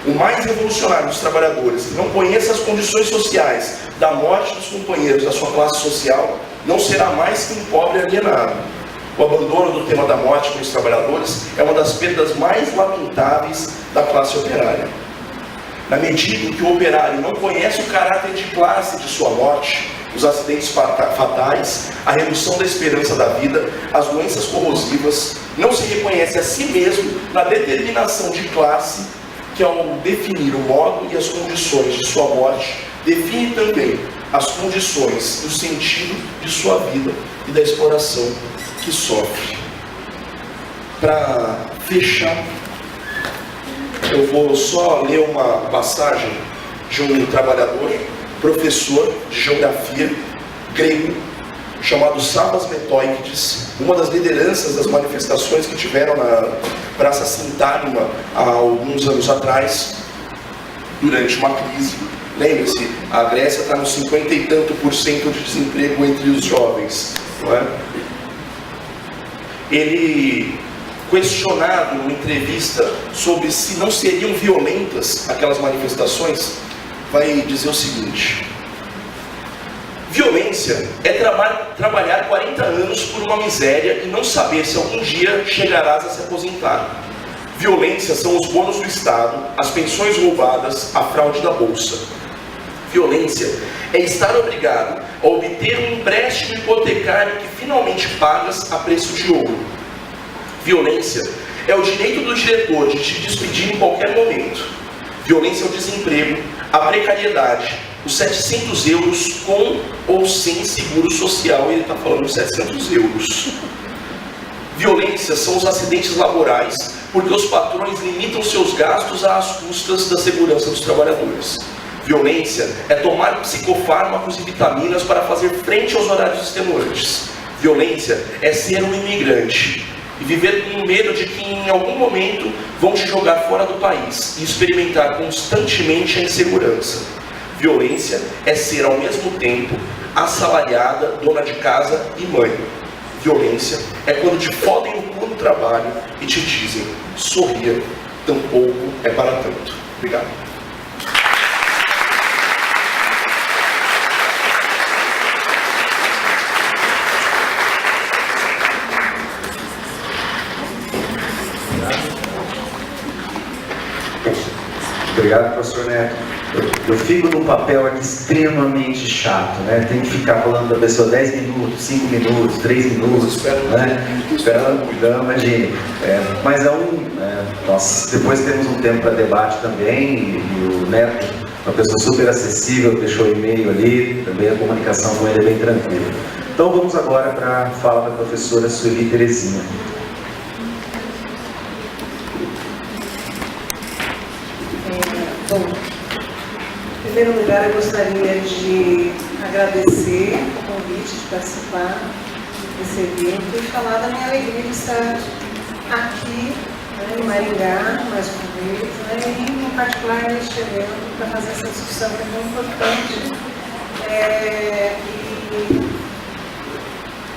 O mais revolucionário dos trabalhadores, que não conheça as condições sociais da morte dos companheiros da sua classe social, não será mais que um pobre alienado. O abandono do tema da morte pelos trabalhadores é uma das perdas mais lamentáveis da classe operária. Na medida em que o operário não conhece o caráter de classe de sua morte, os acidentes fatais, a redução da esperança da vida, as doenças corrosivas, não se reconhece a si mesmo na determinação de classe, que ao definir o modo e as condições de sua morte, define também as condições e o sentido de sua vida e da exploração que sofre. Para fechar, eu vou só ler uma passagem de um trabalhador, professor de geografia grego, chamado Savas Metoikides, uma das lideranças das manifestações que tiveram na Praça Sintagma há alguns anos atrás, durante uma crise. Lembre-se, a Grécia está nos 50 e tanto % de desemprego entre os jovens, não é? Ele, questionado numa entrevista sobre se não seriam violentas aquelas manifestações, vai dizer o seguinte: violência é trabalhar 40 anos por uma miséria e não saber se algum dia chegarás a se aposentar. Violência são os bônus do Estado, as pensões roubadas, a fraude da Bolsa. Violência é estar obrigado a obter um empréstimo hipotecário que finalmente pagas a preço de ouro. Violência é o direito do diretor de te despedir em qualquer momento. Violência é o desemprego, a precariedade, os 700 euros com ou sem seguro social, e ele está falando de 700 euros. Violência são os acidentes laborais, porque os patrões limitam seus gastos às custas da segurança dos trabalhadores. Violência é tomar psicofármacos e vitaminas para fazer frente aos horários extenuantes. Violência é ser um imigrante e viver com medo de que em algum momento vão te jogar fora do país e experimentar constantemente a insegurança. Violência é ser ao mesmo tempo assalariada, dona de casa e mãe. Violência é quando te fodem o cu no trabalho e te dizem: sorria, tampouco é para tanto. Obrigado. Obrigado, professor Neto. Eu fico num papel aqui extremamente chato, né? Tem que ficar falando da pessoa 10 minutos, 5 minutos, 3 minutos, né? Não, imagine. Mas nós depois temos um tempo para debate também, e o Neto, uma pessoa super acessível, deixou o e-mail ali, também a comunicação com ele é bem tranquila. Então vamos agora para a fala da professora Sueli Terezinha. Bom, em primeiro lugar, eu gostaria de agradecer o convite de participar desse evento e falar da minha alegria de estar aqui, né, em Maringá, mais uma vez, né, e em particular neste evento, para fazer essa discussão que é tão importante. E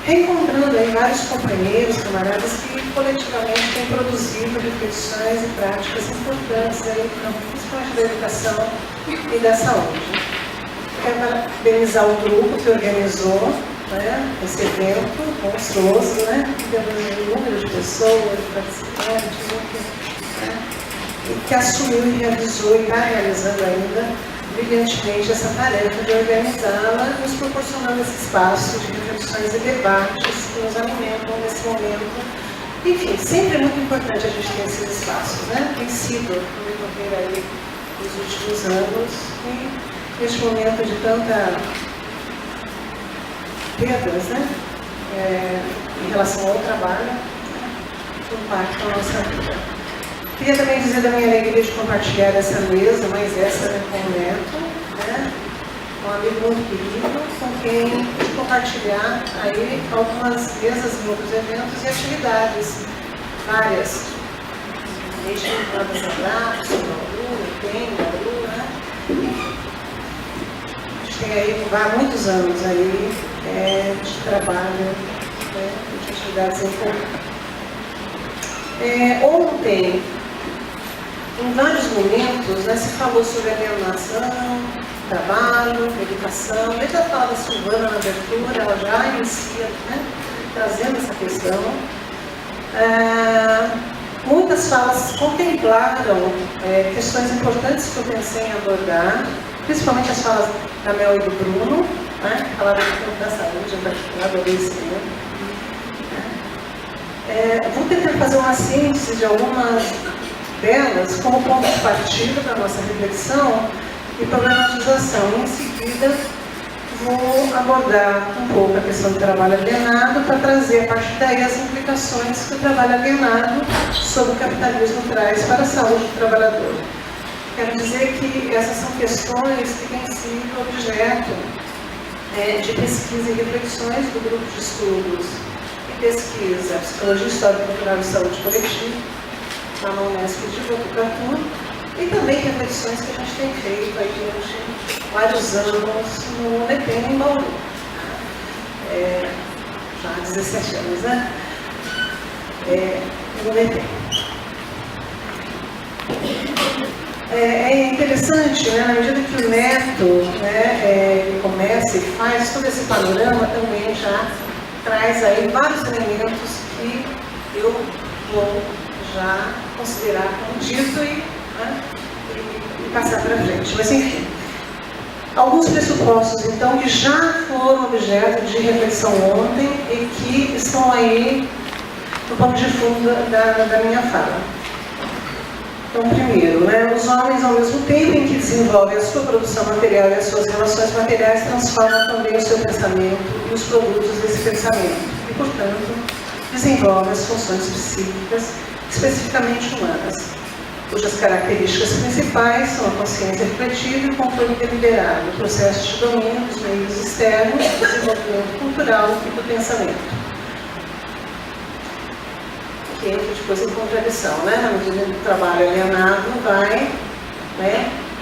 reencontrando aí vários companheiros, camaradas que coletivamente têm produzido reflexões e práticas importantes aí, principalmente da educação e da saúde. Quero parabenizar o grupo que organizou, né, esse evento monstruoso, né, temos um número de pessoas, de participantes, né, e que assumiu e realizou e está realizando ainda brilhantemente essa tarefa de organizá-la, nos proporcionando esse espaço de reflexões e debates que nos alimentam nesse momento. Enfim, sempre é muito importante a gente ter esses espaços, né? Tem sido, no decorrer aí dos últimos anos, e neste momento de tanta perdas, né? Em relação ao trabalho, né? Que impactam a nossa vida. Queria também dizer da minha alegria de compartilhar essa mesa, mas essa com o Neto, né? Um amigo muito querido, com quem de compartilhar aí algumas mesas em outros eventos e atividades várias. Desde vinculadas a Braço, Bauru, tem Bauru, né? A gente tem aí há muitos anos aí de trabalho, né? De atividades em comum. Ontem, em vários momentos, né, se falou sobre alienação, trabalho, educação. Desde a fala da Silvana na abertura, ela já inicia, né, trazendo essa questão. Muitas falas contemplaram questões importantes que eu pensei em abordar, principalmente as falas da Mel e do Bruno, né, que falaram do campo da saúde, em particular, do adoecimento. Vou tentar fazer uma síntese de algumas delas como ponto de partida da nossa reflexão e problematização. Em seguida, vou abordar um pouco a questão do trabalho alienado para trazer a partir daí as implicações que o trabalho alienado sobre o capitalismo traz para a saúde do trabalhador. Quero dizer que essas são questões que têm sido objeto de pesquisa e reflexões do grupo de estudos e pesquisa Psicologia Histórica Cultural e Saúde Coletiva, lá na Unesp de Botucatu, e também reflexões que a gente tem feito aí durante vários anos no NEPEN em Bauru. Já há 17 anos, né? No NEPEN. É interessante, né, na medida que o Neto ele começa e faz todo esse panorama, também já traz aí vários elementos que eu vou já considerar como dito e passar para frente. Mas, enfim, alguns pressupostos, então, que já foram objeto de reflexão ontem e que estão aí no pano de fundo da minha fala. Então, primeiro, os homens, ao mesmo tempo em que desenvolvem a sua produção material e as suas relações materiais, transformam também o seu pensamento e os produtos desse pensamento. E, portanto, desenvolvem as funções psíquicas especificamente humanas, cujas características principais são a consciência refletida e o controle deliberado, o processo de domínio dos meios externos, o desenvolvimento cultural e do pensamento. Que entra depois em contradição, na medida que o trabalho alienado vai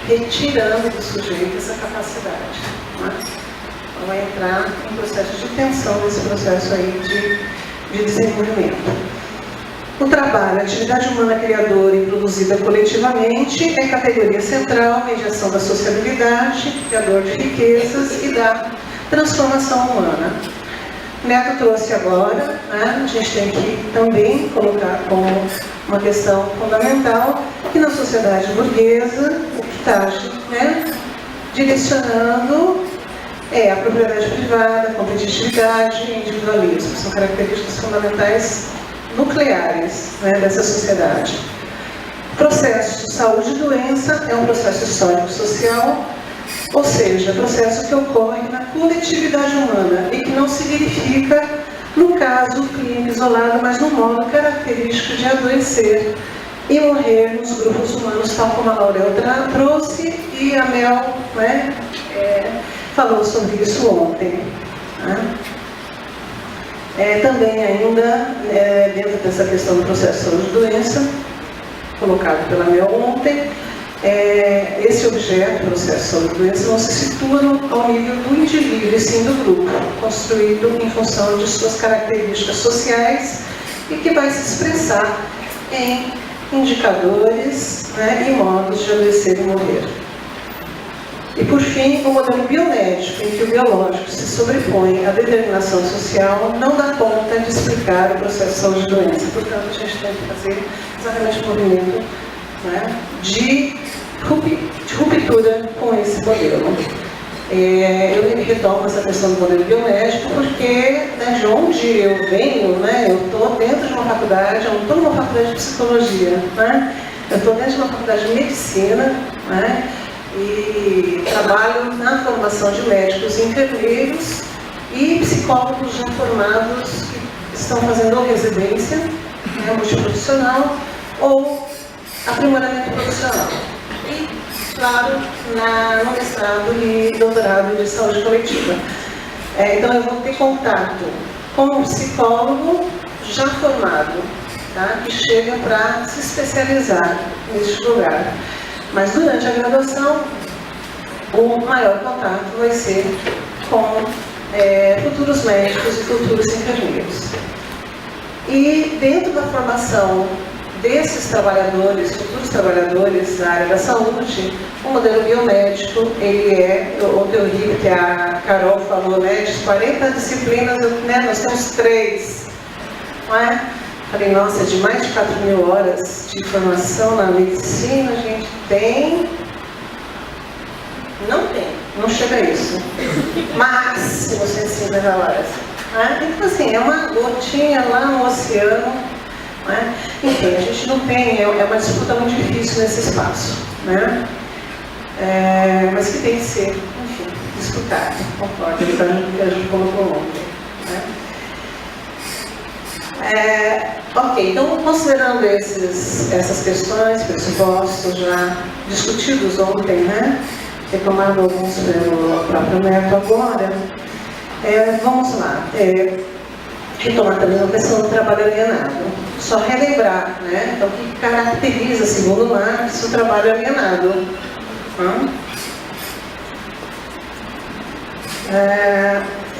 retirando do sujeito essa capacidade. Então vai entrar em processo de tensão nesse processo aí de desenvolvimento. O trabalho, a atividade humana criadora e produzida coletivamente é categoria central, mediação da sociabilidade, criador de riquezas e da transformação humana. Neto trouxe agora, a gente tem que também colocar como uma questão fundamental que na sociedade burguesa o que está direcionando é a propriedade privada, a competitividade e individualismo. São características fundamentais nucleares dessa sociedade. O processo saúde e doença é um processo histórico-social, ou seja, processo que ocorre na coletividade humana e que não se verifica, no caso clínico isolado, mas no modo característico de adoecer e morrer nos grupos humanos, tal como a Laurel trouxe e a Mel falou sobre isso ontem. Também ainda, dentro dessa questão do processo de saúde e doença, colocado pela Mel ontem, esse objeto, processo de saúde e doença, não se situa ao nível do indivíduo, e sim do grupo, construído em função de suas características sociais e que vai se expressar em indicadores e modos de adoecer e morrer. E, por fim, o modelo biomédico, em que o biológico se sobrepõe à determinação social, não dá conta de explicar o processo de saúde e doença. Portanto, a gente tem que fazer exatamente um movimento de ruptura com esse modelo. Eu retomo essa questão do modelo biomédico porque, de onde eu venho, eu estou dentro de uma faculdade, eu não estou numa faculdade de psicologia, eu estou dentro de uma faculdade de medicina, e trabalho na formação de médicos e enfermeiros e psicólogos já formados que estão fazendo ou residência multiprofissional ou aprimoramento profissional. E, claro, no mestrado e doutorado de saúde coletiva. Então, eu vou ter contato com um psicólogo já formado, que chega para se especializar neste lugar. Mas, durante a graduação, o maior contato vai ser com futuros médicos e futuros enfermeiros. E, dentro da formação desses trabalhadores, futuros trabalhadores da área da saúde, o modelo biomédico, ele ontem eu ri que a Carol falou, de 40 disciplinas, nós temos 3, não é? Falei, nossa, de mais de 4.000 horas de formação na medicina, a gente tem? Não tem, não chega a isso. Máximo 150 horas. Né? Então, assim, é uma gotinha lá no oceano. Né? Enfim, a gente não tem, é uma disputa muito difícil nesse espaço. Né? Mas que tem que ser, enfim, disputado, concordo com o que a gente colocou ontem. Né? Ok, então considerando essas questões, pressupostos já discutidos ontem, né? Retomando alguns pelo próprio Neto agora, vamos lá. Retomar também a questão do trabalho alienado. Só relembrar, né? Então, o que caracteriza, segundo Marx, o trabalho alienado?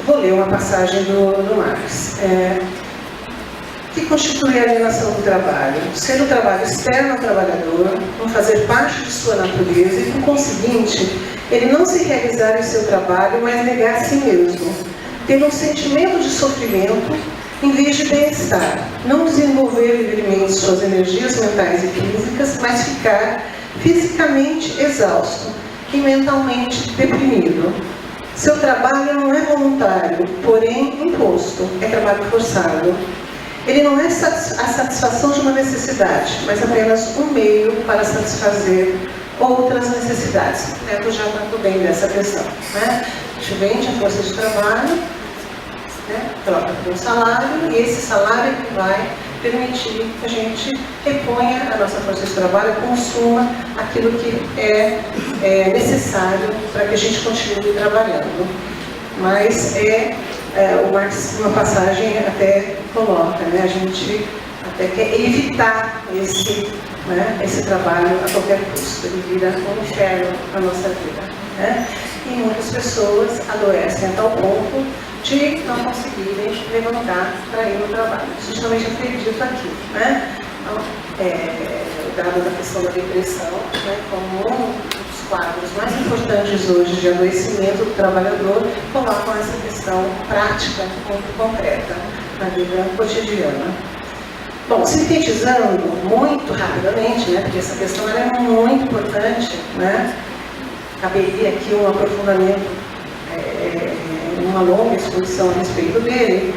Vou ler uma passagem do Marx. O que constitui a alienação do trabalho? Ser o trabalho externo ao trabalhador, não fazer parte de sua natureza e, por conseguinte, ele não se realizar em seu trabalho, mas negar a si mesmo, tendo um sentimento de sofrimento em vez de bem-estar, não desenvolver livremente suas energias mentais e físicas, mas ficar fisicamente exausto e mentalmente deprimido. Seu trabalho não é voluntário, porém imposto, é trabalho forçado. Ele não é a satisfação de uma necessidade, mas apenas um meio para satisfazer outras necessidades. O Neto já tratou bem dessa questão. Né? A gente vende a força de trabalho, né? Troca por um salário, e esse salário que vai permitir que a gente reponha a nossa força de trabalho, consuma aquilo que é necessário para que a gente continue trabalhando. Mas o Marx, numa passagem, até coloca, né? A gente até quer evitar esse trabalho a qualquer custo. Ele vira um inferno na nossa vida. Né? E muitas pessoas adoecem a tal ponto de não conseguirem levantar para ir no trabalho. Isso justamente é dito aqui. Né? Então, o dado da questão da depressão, né, como um dos quadros mais importantes hoje de adoecimento do trabalhador, colocam essa questão prática, muito concreta, na vida cotidiana. Bom, sintetizando muito rapidamente, né, porque essa questão é muito importante, né, caberia aqui um aprofundamento, uma longa exposição a respeito dele,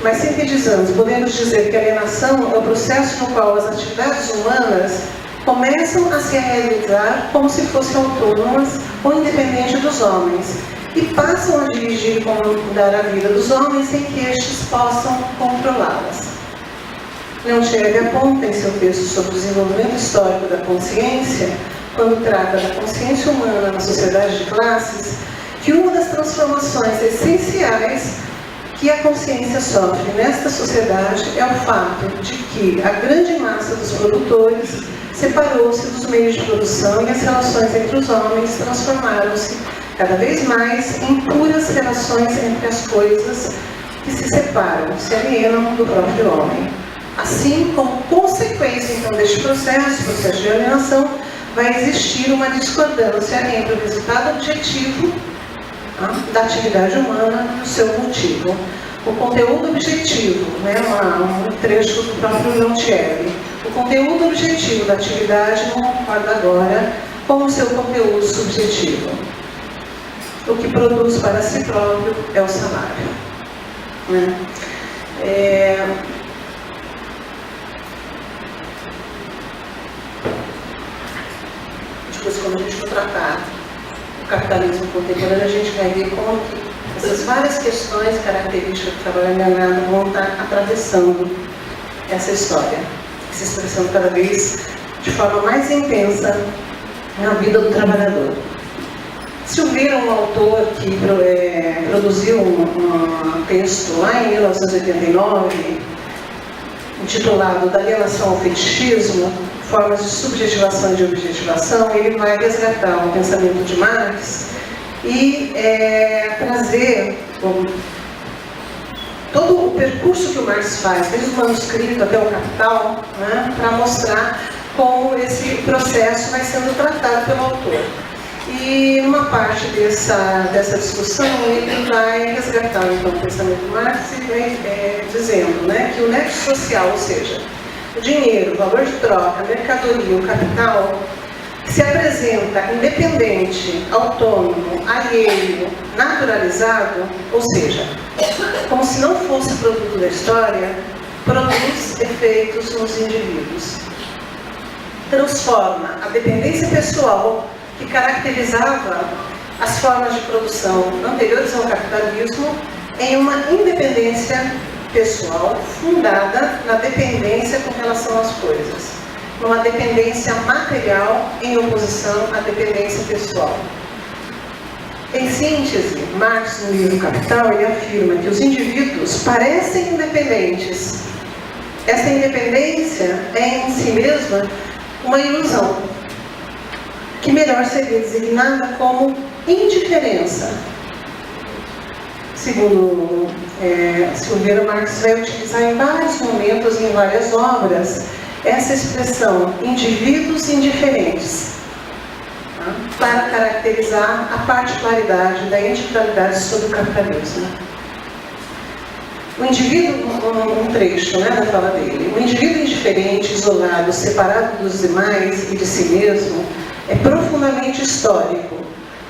mas sintetizando, podemos dizer que a alienação é o processo no qual as atividades humanas começam a se realizar como se fossem autônomas ou independentes dos homens e passam a dirigir e comandar a vida dos homens sem que estes possam controlá-las. Leontiev aponta em seu texto sobre o desenvolvimento histórico da consciência, quando trata da consciência humana na sociedade de classes, que uma das transformações essenciais que a consciência sofre nesta sociedade é o fato de que a grande massa dos produtores separou-se dos meios de produção e as relações entre os homens transformaram-se cada vez mais em puras relações entre as coisas que se separam, se alienam do próprio homem. Assim, como consequência então deste processo de alienação, vai existir uma discordância entre o resultado objetivo da atividade humana e o seu motivo. O conteúdo objetivo, né, um trecho do próprio Leontiev, o conteúdo objetivo da atividade não concorda agora com o seu conteúdo subjetivo. O que produz para si próprio é o salário. Né? Depois, quando a gente for tratar o capitalismo contemporâneo, a gente vai ver como que essas várias questões características do trabalho alienado vão estar atravessando essa história, se expressando cada vez de forma mais intensa na vida do trabalhador. Silveira, um autor que produziu um texto lá em 1989, intitulado Da Alienação ao Fetichismo, Formas de Subjetivação e de Objetivação, ele vai resgatar o pensamento de Marx e trazer todo o percurso que o Marx faz, desde o manuscrito até o Capital, né, para mostrar como esse processo vai sendo tratado pelo autor. E numa parte dessa discussão, ele vai resgatar então, o pensamento de Marx e vai dizendo, né, que o nexo social, ou seja, o dinheiro, o valor de troca, a mercadoria, o capital, que se apresenta independente, autônomo, alheio, naturalizado, ou seja, como se não fosse produto da história, produz efeitos nos indivíduos. Transforma a dependência pessoal que caracterizava as formas de produção anteriores ao capitalismo em uma independência pessoal fundada na dependência com relação às coisas, numa dependência material em oposição à dependência pessoal. Em síntese, Marx, no livro Capital, ele afirma que os indivíduos parecem independentes. Essa independência é em si mesma uma ilusão, que melhor seria designada como indiferença. Segundo Silveira, Marx vai utilizar em vários momentos, em várias obras, essa expressão, indivíduos indiferentes, para caracterizar a particularidade da individualidade sobre o capitalismo. O indivíduo, um trecho da fala dele, o indivíduo indiferente, isolado, separado dos demais e de si mesmo, é profundamente histórico.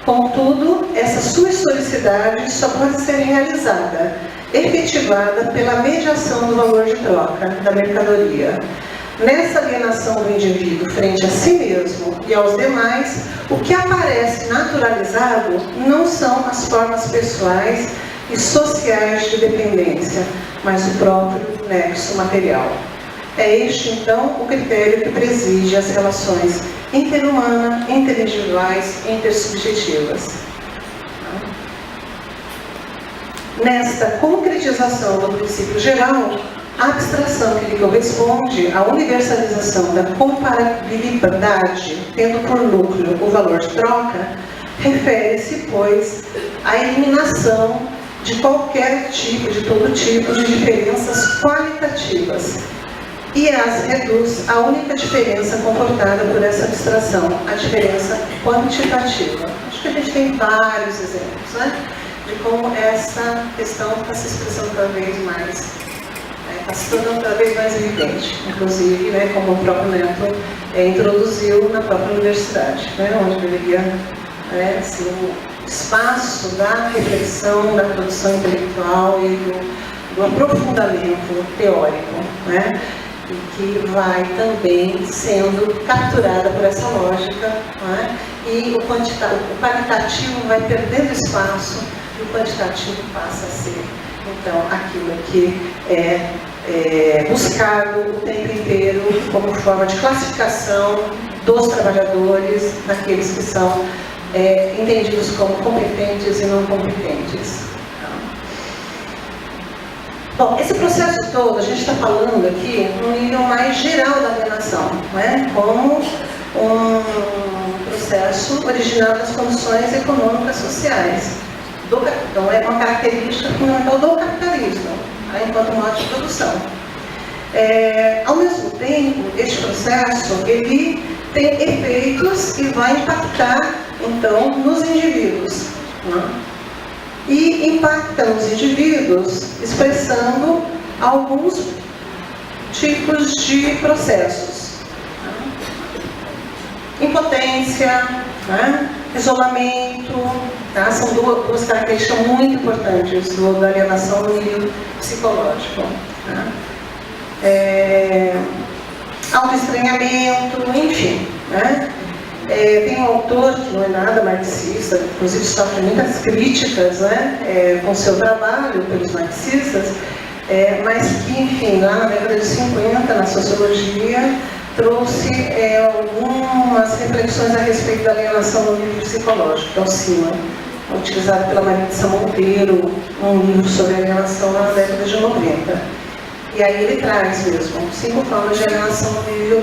Contudo, essa sua historicidade só pode ser realizada, efetivada pela mediação do valor de troca, da mercadoria. Nessa alienação do indivíduo frente a si mesmo e aos demais, o que aparece naturalizado não são as formas pessoais e sociais de dependência, mas o próprio nexo material. É este, então, o critério que preside as relações interhumana, interindividuais e intersubjetivas. Nesta concretização do princípio geral, a abstração que lhe corresponde à universalização da comparabilidade, tendo por núcleo o valor de troca, refere-se, pois, à eliminação de qualquer tipo, de todo tipo de diferenças qualitativas, e as reduz à única diferença comportada por essa abstração, a diferença quantitativa. Acho que a gente tem vários exemplos, de como essa questão está se expressando cada vez mais, está se tornando cada vez mais evidente, inclusive, como o próprio Neto introduziu na própria universidade, onde deveria ser o espaço da reflexão, da produção intelectual e do aprofundamento teórico, e que vai também sendo capturada por essa lógica, e o qualitativo vai perdendo espaço e o quantitativo passa a ser, então, aquilo que é buscado o tempo inteiro como forma de classificação dos trabalhadores, daqueles que são entendidos como competentes e não competentes. Bom, esse processo todo, a gente está falando aqui no nível mais geral da alienação, como um processo originado das condições econômicas sociais. Então, é uma característica fundamental do capitalismo, enquanto modo de produção. Ao mesmo tempo, este processo, ele tem efeitos e vai impactar, então, nos indivíduos. E impacta nos indivíduos expressando alguns tipos de processos. Impotência, isolamento, são duas características muito importantes da alienação no nível psicológico. Autoestranhamento, enfim. Tem um autor que não é nada marxista, inclusive sofre muitas críticas com seu trabalho pelos marxistas, mas que, enfim, lá na década de 50, na sociologia, trouxe algumas reflexões a respeito da alienação no nível psicológico, que é o CIMA, utilizado pela Maritza Monteiro, um livro sobre alienação na década de 90. E aí ele traz mesmo 5 formas de alienação no nível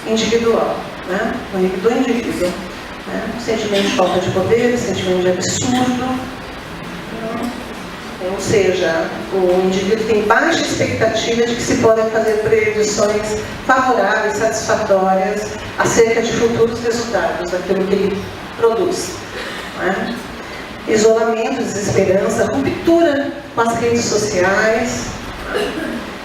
individual. No nível do indivíduo, o sentimento de falta de poder, o sentimento de absurdo, ou seja, o indivíduo tem baixa expectativa de que se podem fazer predições favoráveis, satisfatórias acerca de futuros resultados daquilo que ele produz. Isolamento, desesperança, ruptura com as redes sociais,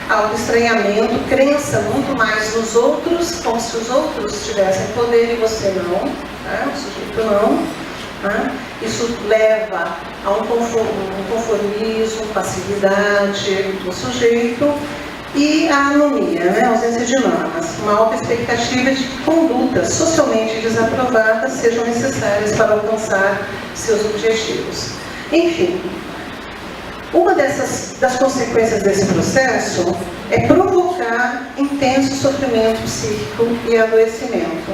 autoestranhamento, crença muito mais nos outros, como se os outros tivessem poder e você não, né? O sujeito não. Né? Isso leva a um conformismo, passividade do sujeito e a anomia, né? A ausência de normas, uma alta expectativa de que condutas socialmente desaprovadas sejam necessárias para alcançar seus objetivos. Enfim, uma das consequências desse processo é provocar intenso sofrimento psíquico e adoecimento.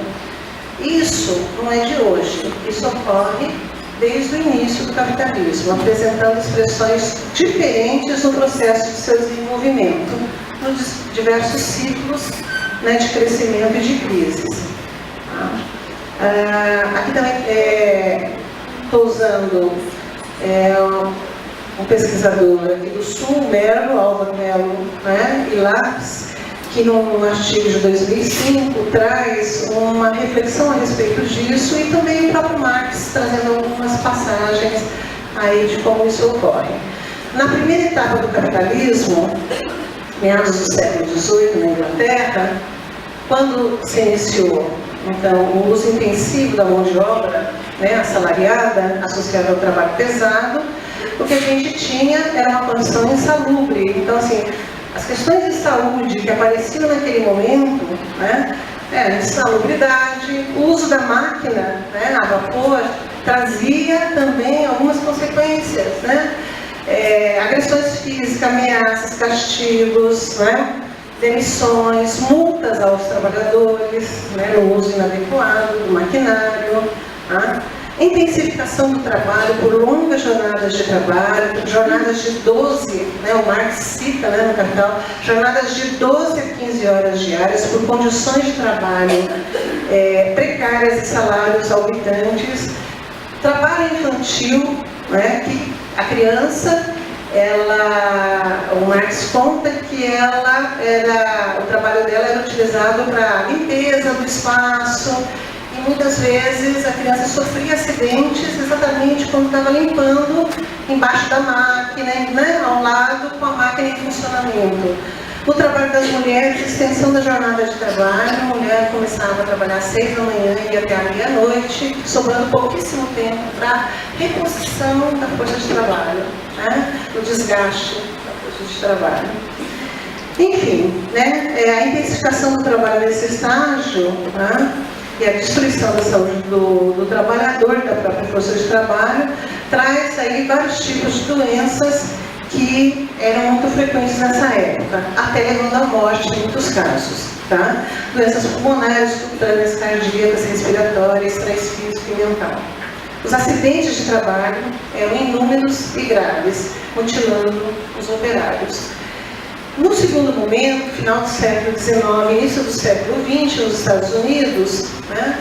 Isso não é de hoje, isso ocorre desde o início do capitalismo, apresentando expressões diferentes no processo de seu desenvolvimento, nos diversos ciclos, né, de crescimento e de crises. Aqui também estou usando um pesquisador aqui do Sul, Álvaro Melo, né, e Lápis, que num artigo de 2005 traz uma reflexão a respeito disso, e também o próprio Marx trazendo algumas passagens aí de como isso ocorre. Na primeira etapa do capitalismo, meados do século XVIII, na Inglaterra, quando se iniciou então, o uso intensivo da mão de obra, né, assalariada, associada ao trabalho pesado, o que a gente tinha era uma condição insalubre. Então, assim, as questões de saúde que apareciam naquele momento, né, era insalubridade, o uso da máquina, né, a vapor, trazia também algumas consequências, né, agressões físicas, ameaças, castigos, né, demissões, multas aos trabalhadores, né, no uso inadequado do maquinário, tá? Intensificação do trabalho por longas jornadas de trabalho, jornadas de 12, né, o Marx cita, né, no Capital, jornadas de 12 a 15 horas diárias por condições de trabalho precárias e salários exorbitantes, trabalho infantil, né, que a criança, o Marx conta que o trabalho dela era utilizado para limpeza do espaço, e muitas vezes a criança sofria acidentes exatamente quando estava limpando embaixo da máquina, né, ao lado com a máquina em funcionamento. O trabalho das mulheres, extensão da jornada de trabalho, a mulher começava a trabalhar às 6 da manhã e até à meia-noite, sobrando pouquíssimo tempo para reposição da força de trabalho, né, o desgaste da força de trabalho. Enfim, né, a intensificação do trabalho nesse estágio, né, e a destruição da saúde do trabalhador, da própria força de trabalho, traz aí vários tipos de doenças que eram muito frequentes nessa época, até levando à morte em muitos casos, tá? Doenças pulmonares, cutâneas, cardíacas, respiratórias, estresse físico e mental. Os acidentes de trabalho eram inúmeros e graves, mutilando os operários. No segundo momento, final do século XIX, início do século XX, nos Estados Unidos, né,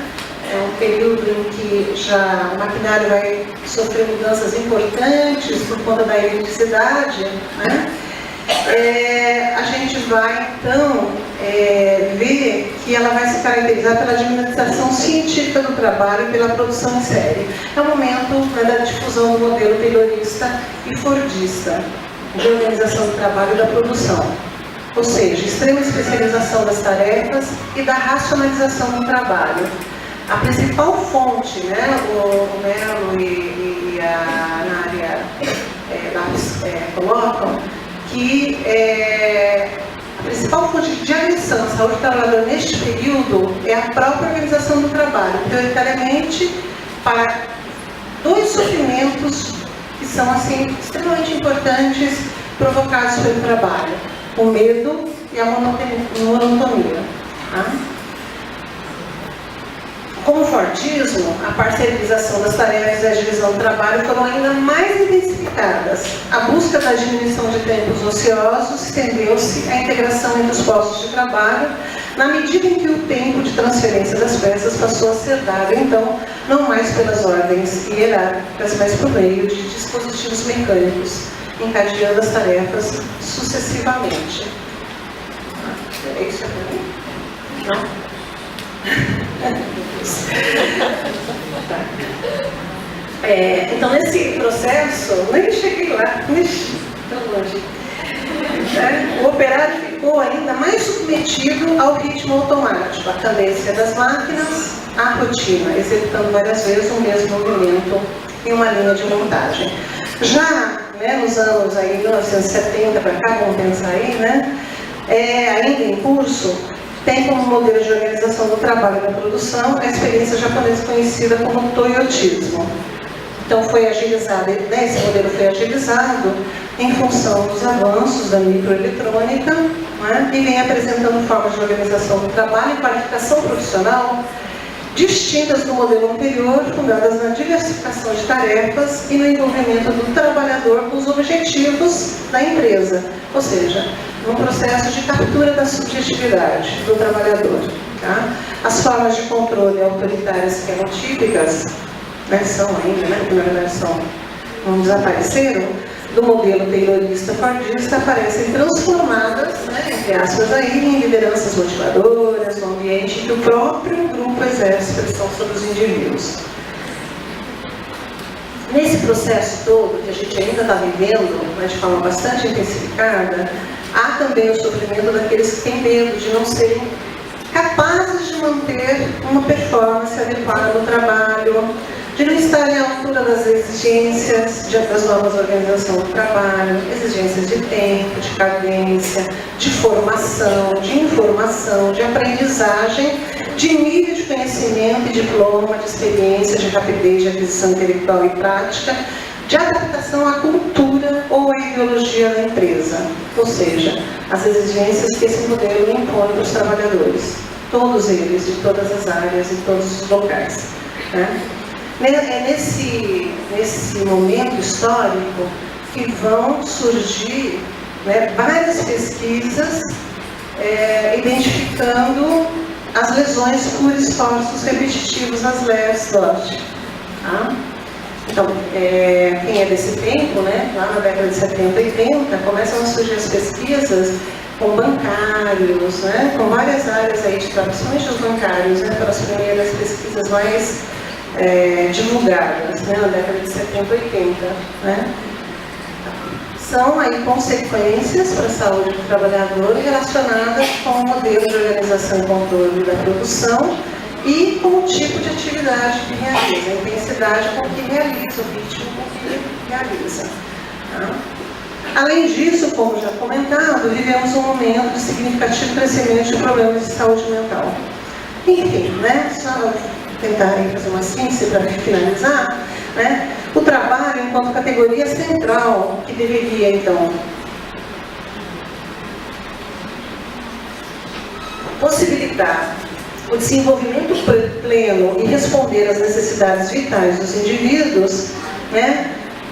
é um período em que já o maquinário vai sofrer mudanças importantes por conta da eletricidade, né, a gente vai, então, ver que ela vai se caracterizar pela administração científica do trabalho e pela produção em série. É o momento, né, da difusão do modelo taylorista e fordista de organização do trabalho e da produção, ou seja, extrema especialização das tarefas e da racionalização do trabalho. A principal fonte, né, o Melo e a Nária colocam que a principal fonte de agressão à saúde do trabalhador neste período é a própria organização do trabalho, prioritariamente para dois sofrimentos que são, assim, extremamente importantes provocados pelo trabalho: o medo e a monotonia. Tá? Com o Fordismo, a parcerização das tarefas e a divisão do trabalho foram ainda mais intensificadas. A busca da diminuição de tempos ociosos estendeu-se à integração entre os postos de trabalho, na medida em que o tempo de transferência das peças passou a ser dado, então, não mais pelas ordens hierárquicas, mas por meio de dispositivos mecânicos, encadeando as tarefas sucessivamente. É isso aqui? Não? Então, nesse processo, nem cheguei lá, tão longe. O operário ficou ainda mais submetido ao ritmo automático, à tendência das máquinas, à rotina, executando várias vezes o mesmo movimento em uma linha de montagem. Já nos anos aí, 1970 para cá, vamos pensar aí, ainda em curso, tem como modelo de organização do trabalho e da produção a experiência japonesa conhecida como toyotismo. Então foi agilizado, esse modelo foi agilizado em função dos avanços da microeletrônica, e vem apresentando formas de organização do trabalho e qualificação profissional distintas do modelo anterior, fundadas na diversificação de tarefas e no envolvimento do trabalhador com os objetivos da empresa, ou seja, num processo de captura da subjetividade do trabalhador. As formas de controle autoritárias que eram típicas, são ainda, que na verdade não desapareceram, do modelo taylorista-fordista, aparecem transformadas, entre aspas, aí, em lideranças motivadoras, no ambiente que o próprio grupo exerce pressão sobre os indivíduos. Nesse processo todo, que a gente ainda está vivendo, de forma bastante intensificada, há também o sofrimento daqueles que têm medo de não serem capazes de manter uma performance adequada no trabalho, de não estarem à altura das exigências das novas organizações do trabalho, exigências de tempo, de cadência, de formação, de informação, de aprendizagem, de nível de conhecimento e diploma, de experiência, de rapidez, de aquisição intelectual e prática, de adaptação à cultura ou à ideologia da empresa, ou seja, as exigências que esse modelo impõe para os trabalhadores, todos eles, de todas as áreas e todos os locais. É nesse momento histórico que vão surgir várias pesquisas identificando as lesões por esforços repetitivos nas leves DOT. Então, quem é desse tempo, lá na década de 70 e 80, começam a surgir as pesquisas com bancários, com várias áreas aí, principalmente os bancários, pelas primeiras pesquisas mais divulgadas, na década de 70 e 80, São aí consequências para a saúde do trabalhador relacionadas com o modelo de organização e controle da produção e com o tipo de atividade que realiza, a intensidade com que realiza, o ritmo com que realiza. Além disso, como já comentado, vivemos um momento de significativo crescimento de problemas de saúde mental. Enfim, só tentar fazer uma síntese para finalizar, o trabalho enquanto categoria central que deveria, então, possibilitar o desenvolvimento pleno e responder às necessidades vitais dos indivíduos,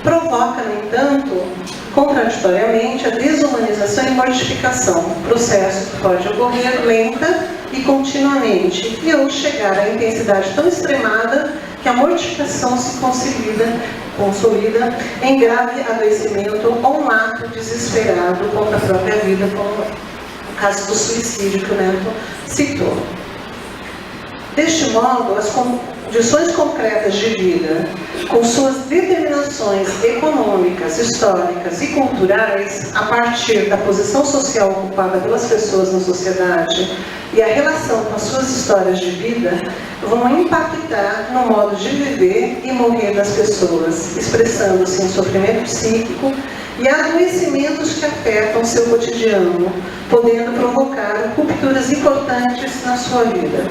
provoca, no entanto, contraditoriamente, a desumanização e mortificação, processo que pode ocorrer lenta e continuamente, e ou chegar à intensidade tão extremada que a mortificação se consolida em grave adoecimento ou um ato desesperado contra a própria vida, como o caso do suicídio que o Neto citou. Deste modo, as condições concretas de vida, com suas determinações econômicas, históricas e culturais, a partir da posição social ocupada pelas pessoas na sociedade e a relação com as suas histórias de vida, vão impactar no modo de viver e morrer das pessoas, expressando-se em sofrimento psíquico e adoecimentos que afetam seu cotidiano, podendo provocar rupturas importantes na sua vida.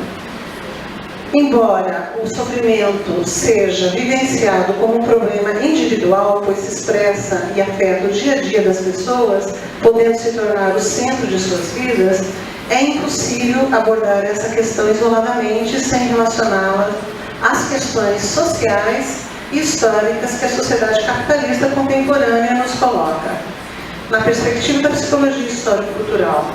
Embora o sofrimento seja vivenciado como um problema individual, pois se expressa e afeta o dia a dia das pessoas, podendo se tornar o centro de suas vidas, é impossível abordar essa questão isoladamente sem relacioná-la às questões sociais e históricas que a sociedade capitalista contemporânea nos coloca. Na perspectiva da psicologia histórico-cultural,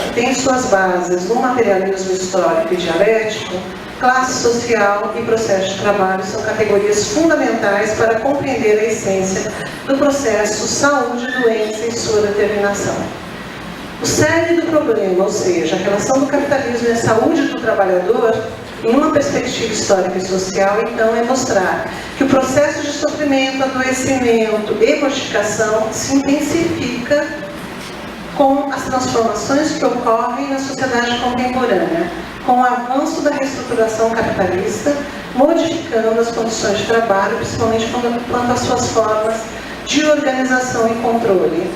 que tem suas bases no materialismo histórico e dialético, classe social e processo de trabalho são categorias fundamentais para compreender a essência do processo saúde e doença em sua determinação. O cerne do problema, ou seja, a relação do capitalismo e a saúde do trabalhador, em uma perspectiva histórica e social, então, é mostrar que o processo de sofrimento, adoecimento e mortificação se intensifica com as transformações que ocorrem na sociedade contemporânea, com o avanço da reestruturação capitalista, modificando as condições de trabalho, principalmente quanto às suas formas de organização e controle.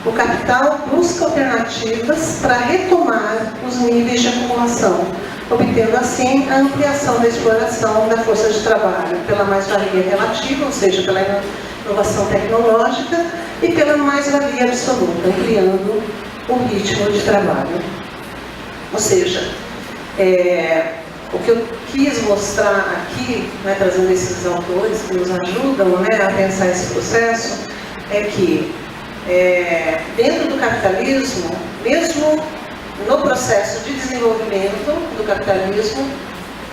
O capital busca alternativas para retomar os níveis de acumulação, obtendo assim a ampliação da exploração da força de trabalho pela mais-valia relativa, ou seja, pela inovação tecnológica, e pela mais-valia absoluta, ampliando o ritmo de trabalho. Ou seja, o que eu quis mostrar aqui, né, trazendo esses autores que nos ajudam, né, a pensar esse processo, é que dentro do capitalismo, mesmo no processo de desenvolvimento do capitalismo,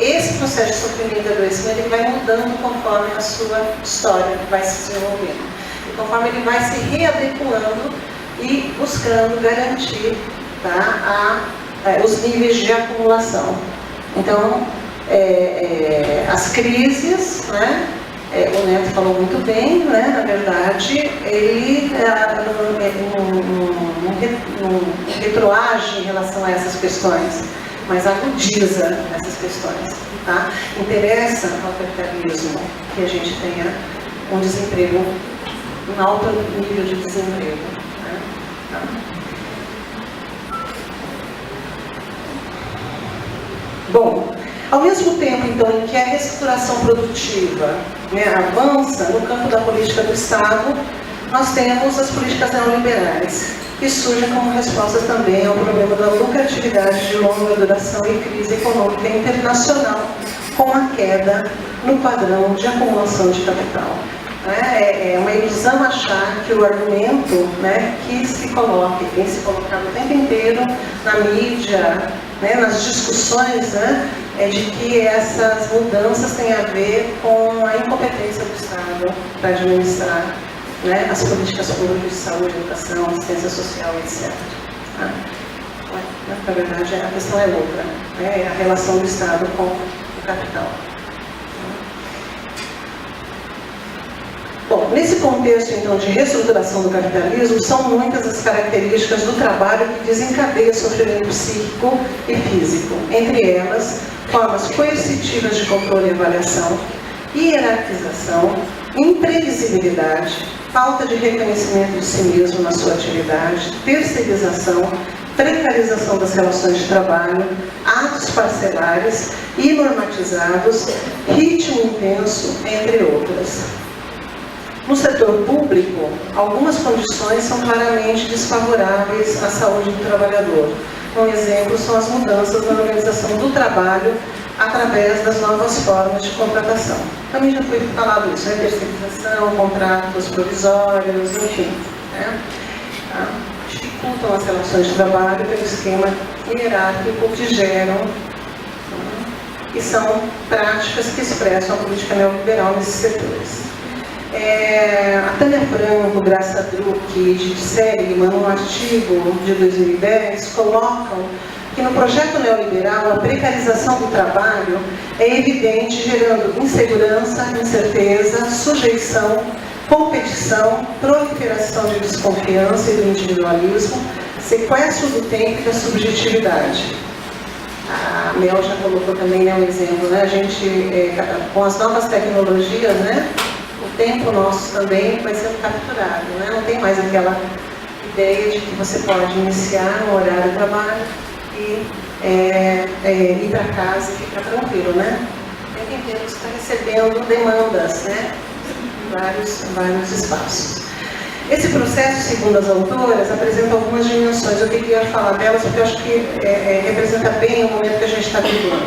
esse processo de sofrimento e adoecimento ele vai mudando conforme a sua história vai se desenvolvendo. E conforme ele vai se readequando e buscando garantir, tá, os níveis de acumulação. Então, as crises, né, o Neto falou muito bem, né, na verdade, ele não retroage em relação a essas questões, mas agudiza essas questões. Tá? Interessa ao capitalismo que a gente tenha um desemprego, um alto nível de desemprego. Né? Tá? Bom, ao mesmo tempo, então, em que a reestruturação produtiva, né, avança no campo da política do Estado, nós temos as políticas neoliberais, que surgem como resposta também ao problema da lucratividade de longa duração e crise econômica internacional, com a queda no padrão de acumulação de capital. É uma ilusão achar que o argumento, né, que se coloca, e tem se colocado o tempo inteiro na mídia, né, nas discussões, né, é de que essas mudanças têm a ver com a incompetência do Estado para administrar, né, as políticas públicas de saúde, educação, assistência social, etc. Na verdade, a questão é outra, né, é a relação do Estado com o capital. Bom, nesse contexto, então, de reestruturação do capitalismo, são muitas as características do trabalho que desencadeia sofrimento psíquico e físico. Entre elas, formas coercitivas de controle e avaliação, hierarquização, imprevisibilidade, falta de reconhecimento de si mesmo na sua atividade, terceirização, precarização das relações de trabalho, atos parcelares e normatizados, ritmo intenso, entre outras. No setor público, algumas condições são claramente desfavoráveis à saúde do trabalhador. Um exemplo são as mudanças na organização do trabalho através das novas formas de contratação. Também já foi falado isso, né? Terceirização, contratos provisórios, enfim. Né? Tá? Dificultam as relações de trabalho pelo esquema hierárquico que geram, e são práticas que expressam a política neoliberal nesses setores. A Tânia Franco, Graça Druck e Edith Seligman, num artigo de 2010, colocam que no projeto neoliberal a precarização do trabalho é evidente, gerando insegurança, incerteza, sujeição, competição, proliferação de desconfiança e do individualismo, sequestro do tempo e da subjetividade. A Mel já colocou também, né, um exemplo, né? A gente, com as novas tecnologias, né, o tempo nosso também vai sendo capturado, né? Não tem mais aquela ideia de que você pode iniciar um horário de trabalho e ir para casa e ficar tranquilo, né? O tempo inteiro você está recebendo demandas, né? Em vários espaços. Esse processo, segundo as autoras, apresenta algumas dimensões. Eu queria falar delas porque eu acho que representa bem o momento que a gente está vivendo.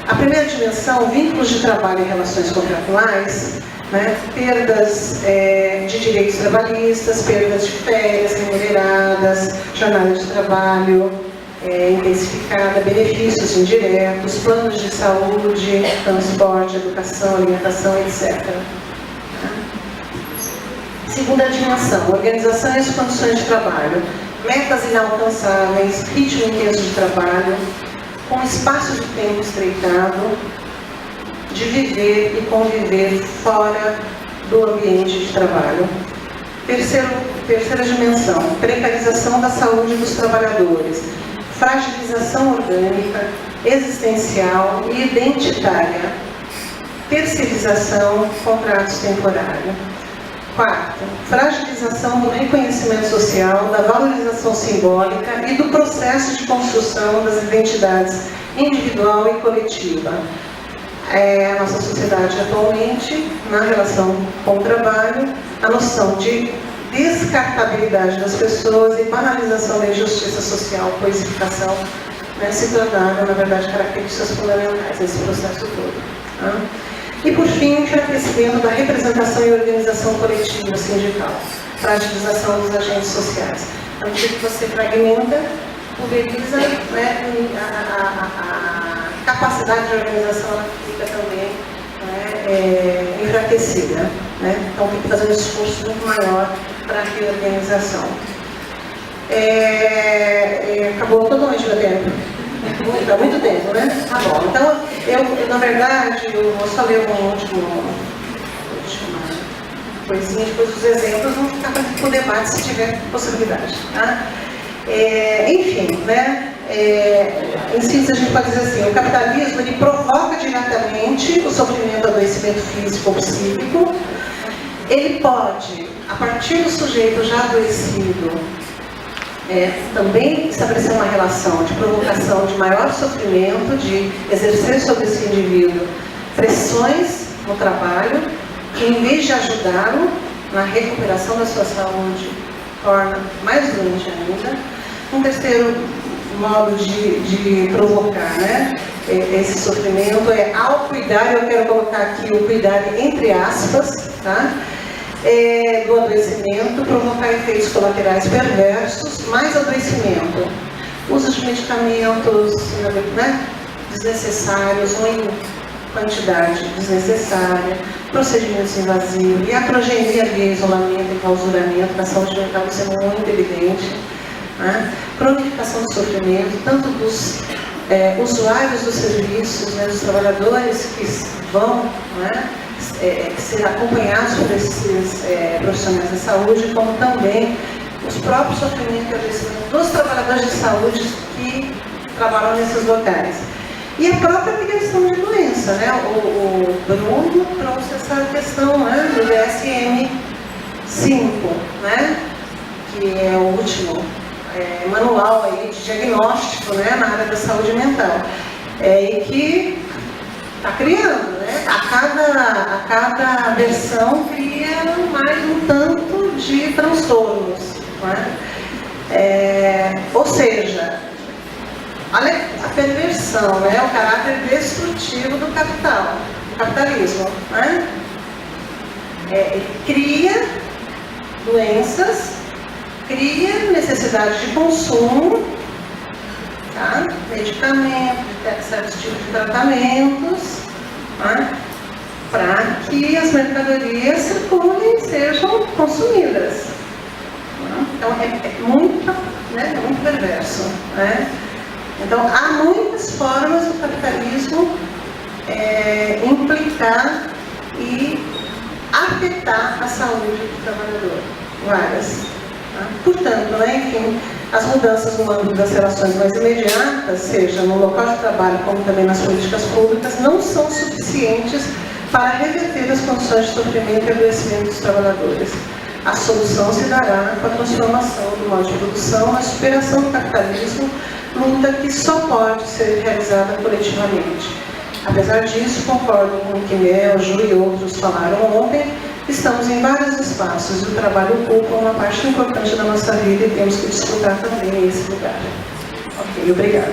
A primeira dimensão, vínculos de trabalho e relações contratuais, né, perdas de direitos trabalhistas, perdas de férias remuneradas, jornada de trabalho intensificada, benefícios indiretos, planos de saúde, transporte, educação, alimentação, etc. Segunda dimensão, organização e as condições de trabalho, metas inalcançáveis, ritmo intenso de trabalho, com espaço de tempo estreitado, de viver e conviver fora do ambiente de trabalho. Terceira dimensão, precarização da saúde dos trabalhadores, fragilização orgânica, existencial e identitária, terceirização, contratos temporários. Quarto, fragilização do reconhecimento social, da valorização simbólica e do processo de construção das identidades individual e coletiva. A nossa sociedade atualmente, na relação com o trabalho, a noção de descartabilidade das pessoas e banalização da injustiça social, coisificação, se tornaram, na verdade, características fundamentais nesse processo todo. Tá? E, por fim, o enfraquecimento da representação e organização coletiva sindical, fragilização dos agentes sociais. À medida que você fragmenta, pulveriza, a capacidade de organização ela fica também enfraquecida. Então, tem que fazer um esforço muito maior para a reorganização. Acabou totalmente meu tempo. Há muito tempo, né? Tá bom. Então, na verdade, eu vou só ler uma última coisinha, depois os exemplos vão ficar para o debate se tiver possibilidade. Tá? Enfim, em síntese a gente pode dizer assim, o capitalismo ele provoca diretamente o sofrimento, adoecimento físico ou psíquico. Ele pode, a partir do sujeito já adoecido, também estabelecer uma relação de provocação de maior sofrimento, de exercer sobre esse indivíduo pressões no trabalho, que em vez de ajudá-lo na recuperação da sua saúde, torna mais doente ainda. Um terceiro modo de provocar esse sofrimento ao cuidar, eu quero colocar aqui o cuidar entre aspas, tá? Do adoecimento, provocar efeitos colaterais perversos, mais adoecimento, uso de medicamentos desnecessários ou em quantidade desnecessária, procedimentos invasivos, iatrogenia via isolamento e clausuramento da saúde mental, isso é muito evidente, cronificação do sofrimento, tanto dos usuários dos serviços, dos trabalhadores que vão ser acompanhados por esses profissionais da saúde, como também os próprios sofrimentos e adoecimento dos trabalhadores de saúde que trabalham nesses locais. E a própria questão de doença, o Bruno trouxe essa questão do DSM-5, que é o último manual aí de diagnóstico na área da saúde mental, e que está criando, a cada versão cria mais um tanto de transtornos. Ou seja, olha a perversão, o caráter destrutivo do capital, do capitalismo. Cria doenças, cria necessidade de consumo, medicamentos, certos tipos de tratamentos, para que as mercadorias circulem e sejam consumidas. Então, é muito perverso. Então, há muitas formas do capitalismo implicar e afetar a saúde do trabalhador. Várias. Portanto, enfim, as mudanças no âmbito das relações mais imediatas, seja no local de trabalho como também nas políticas públicas, não são suficientes para reverter as condições de sofrimento e adoecimento dos trabalhadores. A solução se dará com a transformação do modo de produção, a superação do capitalismo, luta que só pode ser realizada coletivamente. Apesar disso, concordo com o que Mel, Ju e outros falaram ontem, estamos em vários espaços e o trabalho ocupa uma parte importante da nossa vida e temos que disputar também esse lugar. Ok, obrigada.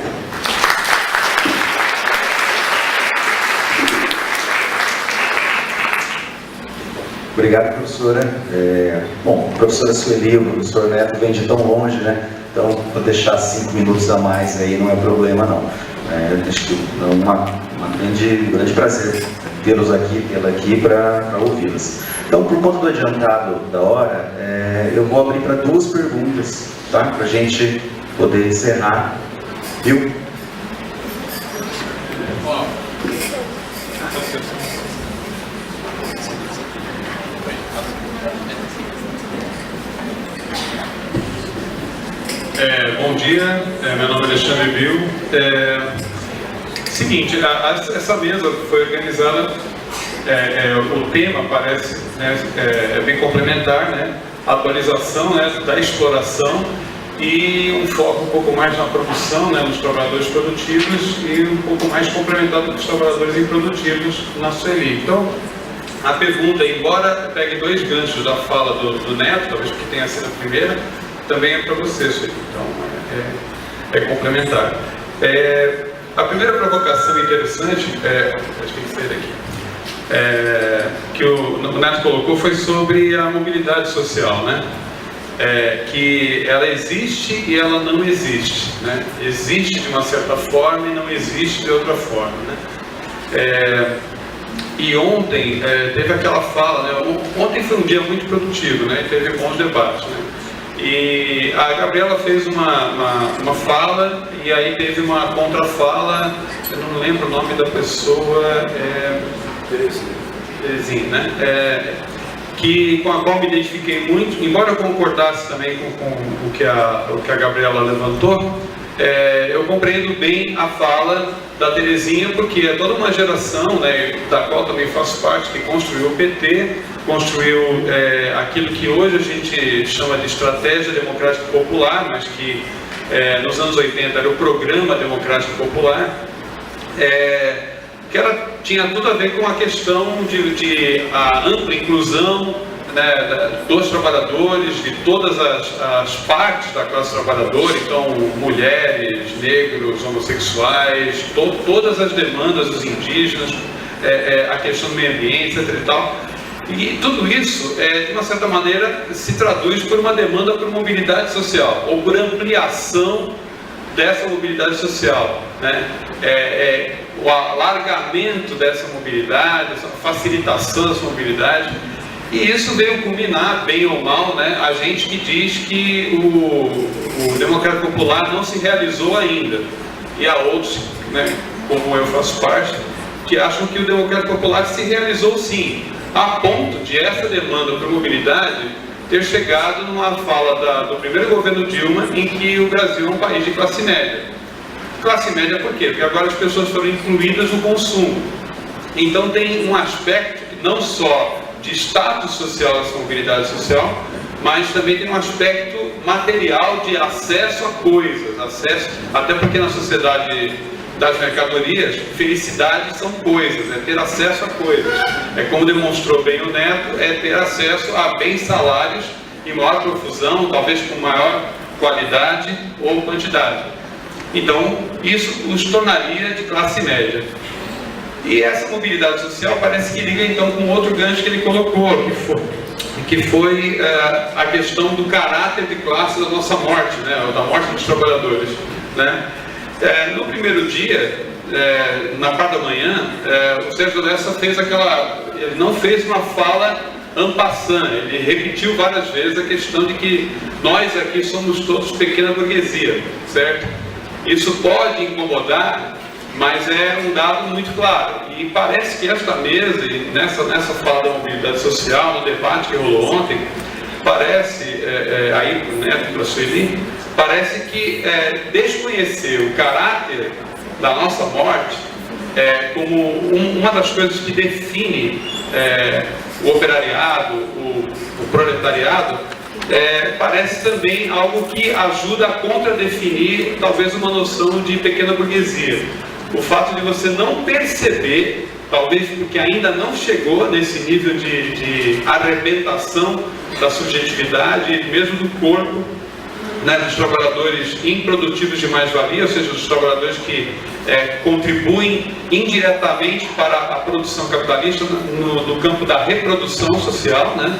Obrigado, professora. Bom, a professora Sueli, o professor Neto vem de tão longe, Então, vou deixar 5 minutos a mais aí, não é problema não. Acho que é um grande prazer tê-los aqui, tê-la aqui para ouvi-las. Então, por conta do adiantado da hora, eu vou abrir para 2 perguntas, tá? Para a gente poder encerrar, viu? Bom dia, meu nome é Alexandre Bill. Seguinte, essa mesa foi organizada, o tema parece, né, é bem complementar, né, a atualização, né, da exploração e um foco um pouco mais na produção, né, nos trabalhadores produtivos e um pouco mais complementado dos trabalhadores improdutivos na Sueli. Então, a pergunta, embora pegue dois ganchos da fala do Neto, talvez porque tenha sido a primeira, também é para você, Sueli. Então, é complementar. A primeira provocação interessante, acho que tem que sair daqui, que o Neto colocou foi sobre a mobilidade social, né? Que ela existe e ela não existe, né? Existe de uma certa forma e não existe de outra forma, né? E ontem teve aquela fala, né? Ontem foi um dia muito produtivo, né? E teve bons debates, né? E a Gabriela fez uma fala e aí teve uma contrafala, eu não lembro o nome da pessoa, Terezinha, né? Com a qual me identifiquei muito, embora eu concordasse também com o que a Gabriela levantou, eu compreendo bem a fala da Terezinha, porque é toda uma geração, né, da qual também faço parte, que construiu o PT, construiu aquilo que hoje a gente chama de Estratégia Democrática Popular, mas que nos anos 80 era o Programa Democrático Popular, que tinha tudo a ver com a questão de a ampla inclusão, né, dos trabalhadores, de todas as partes da classe trabalhadora, então mulheres, negros, homossexuais, todas as demandas dos indígenas, a questão do meio ambiente, etc. e tal. E tudo isso, de uma certa maneira, se traduz por uma demanda por mobilidade social, ou por ampliação dessa mobilidade social, né? O alargamento dessa mobilidade, essa facilitação dessa mobilidade. E isso veio culminar, bem ou mal, né, a gente que diz que o Democrático Popular não se realizou ainda. E há outros, né, como eu faço parte, que acham que o Democrático Popular se realizou sim, a ponto de essa demanda por mobilidade ter chegado numa fala do primeiro governo Dilma, em que o Brasil é um país de classe média. Classe média por quê? Porque agora as pessoas foram incluídas no consumo. Então tem um aspecto não só de status social dessa mobilidade social, mas também tem um aspecto material de acesso a coisas, até porque na sociedade das mercadorias, felicidade são coisas, ter acesso a coisas. Como demonstrou bem o Neto, ter acesso a bens, salários em maior profusão, talvez com maior qualidade ou quantidade. Então, isso os tornaria de classe média. E essa mobilidade social parece que liga então com outro gancho que ele colocou, que foi a questão do caráter de classe da nossa morte, né, ou da morte dos trabalhadores, né? No primeiro dia, na parte da manhã, o Sérgio Lessa ele não fez uma fala en passant, ele repetiu várias vezes a questão de que nós aqui somos todos pequena burguesia, certo? Isso pode incomodar, mas é um dado muito claro. E parece que esta mesa, e nessa fala da mobilidade social, no debate que rolou ontem, parece, aí para o Neto e para a Sueli, parece que desconhecer o caráter da nossa morte como uma das coisas que define o operariado, o proletariado, parece também algo que ajuda a contradefinir talvez uma noção de pequena burguesia. O fato de você não perceber, talvez porque ainda não chegou nesse nível de arrebentação da subjetividade, mesmo do corpo, né, dos trabalhadores improdutivos de mais-valia, ou seja, dos trabalhadores que contribuem indiretamente para a produção capitalista no campo da reprodução social, né?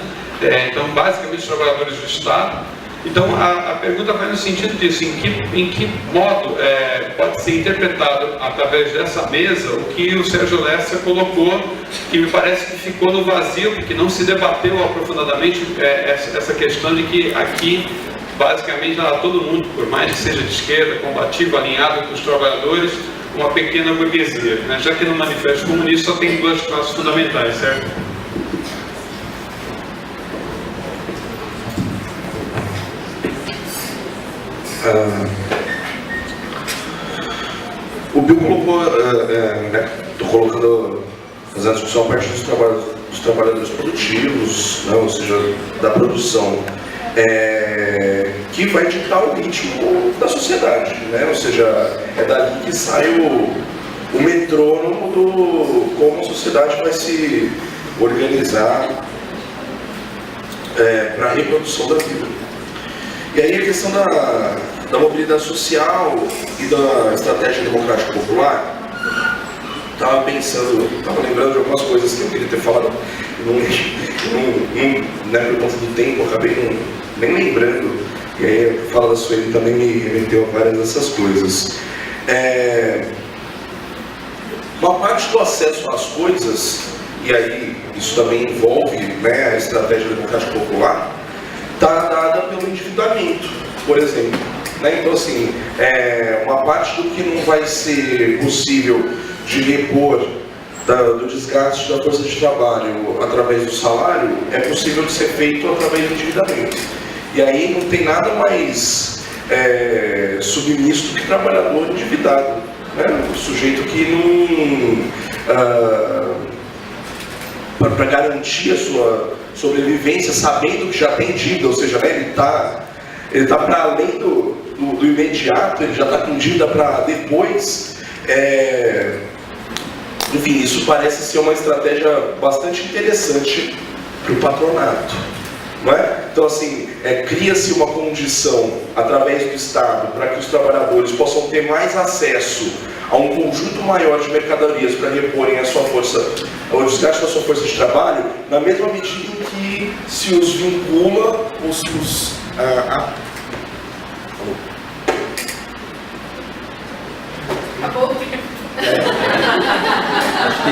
Então, basicamente, os trabalhadores do Estado. Então, a pergunta vai no sentido disso, em que modo pode ser interpretado através dessa mesa o que o Sérgio Lessa colocou, que me parece que ficou no vazio, porque não se debateu aprofundadamente essa questão de que aqui, basicamente, todo mundo, por mais que seja de esquerda, combativo, alinhado com os trabalhadores, uma pequena burguesia, né? Já que no Manifesto Comunista só tem duas classes fundamentais, certo? O Bill colocou, estou colocando, fazendo a discussão a partir dos trabalhadores produtivos, né, ou seja, da produção, que vai ditar o ritmo da sociedade, né, ou seja, é dali que sai o metrônomo do como a sociedade vai se organizar para a reprodução da vida. E aí a questão da mobilidade social e da estratégia democrática popular, estava lembrando de algumas coisas que eu queria ter falado, né, por conta do tempo, eu acabei nem lembrando, e aí a fala da Sueli também me remeteu a várias dessas coisas. Uma parte do acesso às coisas, e aí isso também envolve, né, a estratégia democrática popular, está dada pelo endividamento, por exemplo. Né? Então, assim, uma parte do que não vai ser possível de repor do desgaste da força de trabalho através do salário, é possível de ser feito através do endividamento. E aí não tem nada mais submisso do que trabalhador endividado. Né? O sujeito que não... para garantir a sua sobrevivência, sabendo que já tem dívida, ou seja, né, ele tá para além do imediato, ele já está com dívida para depois. Enfim, isso parece ser uma estratégia bastante interessante para o patronato. Não é? Então, assim, cria-se uma condição através do Estado para que os trabalhadores possam ter mais acesso a um conjunto maior de mercadorias para reporem a sua força, o desgaste da sua força de trabalho, na mesma medida em que se os vincula, Acabou? Acho que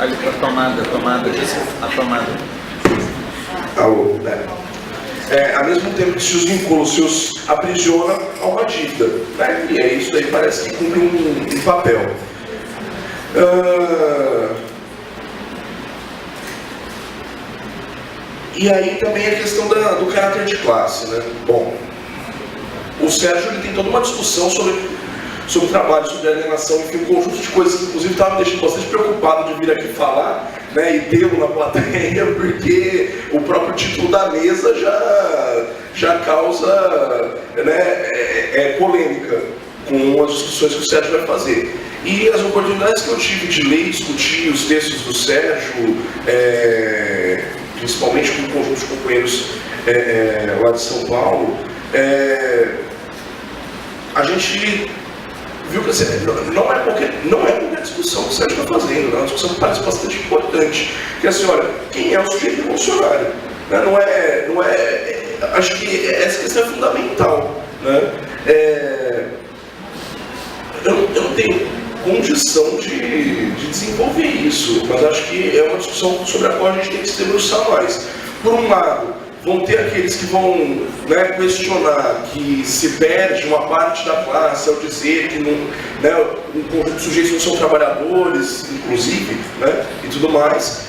ali para a tomada. Ao mesmo tempo que se os vincula, se os aprisiona a uma dívida. Né? E aí isso daí parece que cumpre um papel. E aí também a questão do caráter de classe. Né? Bom, o Sérgio ele tem toda uma discussão sobre trabalho, sobre alienação, enfim, um conjunto de coisas que inclusive estava me deixando bastante preocupado de vir aqui falar, né, e tê-lo na plateia, porque o próprio título da mesa já causa, né, polêmica com as discussões que o Sérgio vai fazer. E as oportunidades que eu tive de ler e discutir os textos do Sérgio, principalmente com um conjunto de companheiros lá de São Paulo, a gente viu que assim, não é qualquer discussão que o Sérgio está fazendo, é uma discussão que parece bastante importante. Porque assim, olha, quem é o sujeito revolucionário? Né? Não é, acho que essa questão é fundamental. Né? Eu não tenho condição de desenvolver isso, mas acho que é uma discussão sobre a qual a gente tem que se debruçar mais. Por um lado, vão ter aqueles que vão, né, questionar que se perde uma parte da classe ao dizer que um conjunto de sujeitos não são trabalhadores, inclusive, né, e tudo mais.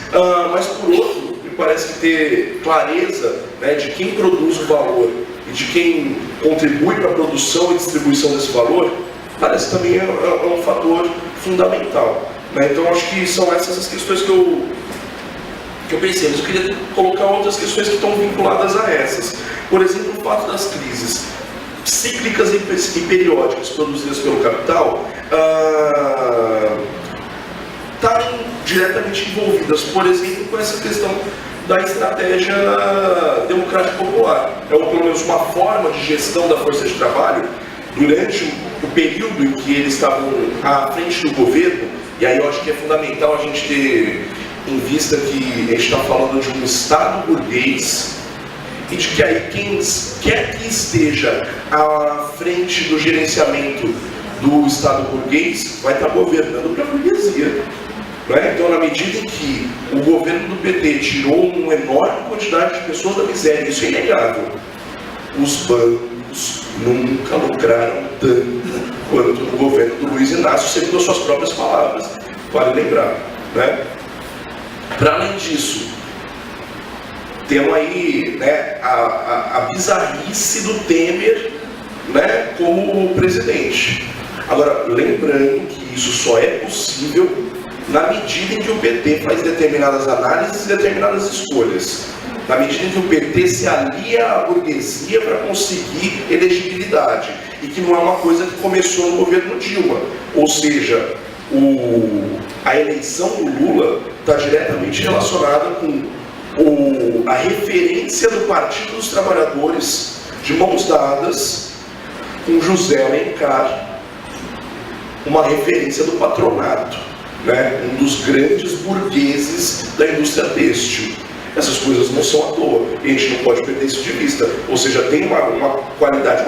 Mas, por outro, me parece que ter clareza, né, de quem produz o valor e de quem contribui para a produção e distribuição desse valor, parece também um fator fundamental. Né? Então, acho que são essas as questões que eu pensei, mas eu queria colocar outras questões que estão vinculadas a essas. Por exemplo, o fato das crises cíclicas e periódicas produzidas pelo capital estarem diretamente envolvidas, por exemplo, com essa questão da estratégia democrática popular. É pelo menos uma forma de gestão da força de trabalho durante o período em que eles estavam à frente do governo, e aí eu acho que é fundamental a gente ter em vista que a gente está falando de um Estado burguês e de que aí quem quer que esteja à frente do gerenciamento do Estado burguês vai estar governando para a burguesia. Né? Então, na medida em que o governo do PT tirou uma enorme quantidade de pessoas da miséria, isso é inegável, os bancos nunca lucraram tanto quanto no governo do Luiz Inácio, segundo as suas próprias palavras, vale lembrar. Né? Para além disso, temos aí, né, a bizarrice do Temer né, como presidente. Agora, lembrando que isso só é possível na medida em que o PT faz determinadas análises e determinadas escolhas. Na medida em que o PT se alia à burguesia para conseguir elegibilidade. E que não é uma coisa que começou no governo Dilma. Ou seja, a eleição do Lula está diretamente relacionada com a referência do Partido dos Trabalhadores de mãos dadas com José Alencar, uma referência do patronato, né? Um dos grandes burgueses da indústria têxtil. Essas coisas não são à toa, e a gente não pode perder isso de vista. Ou seja, tem uma qualidade,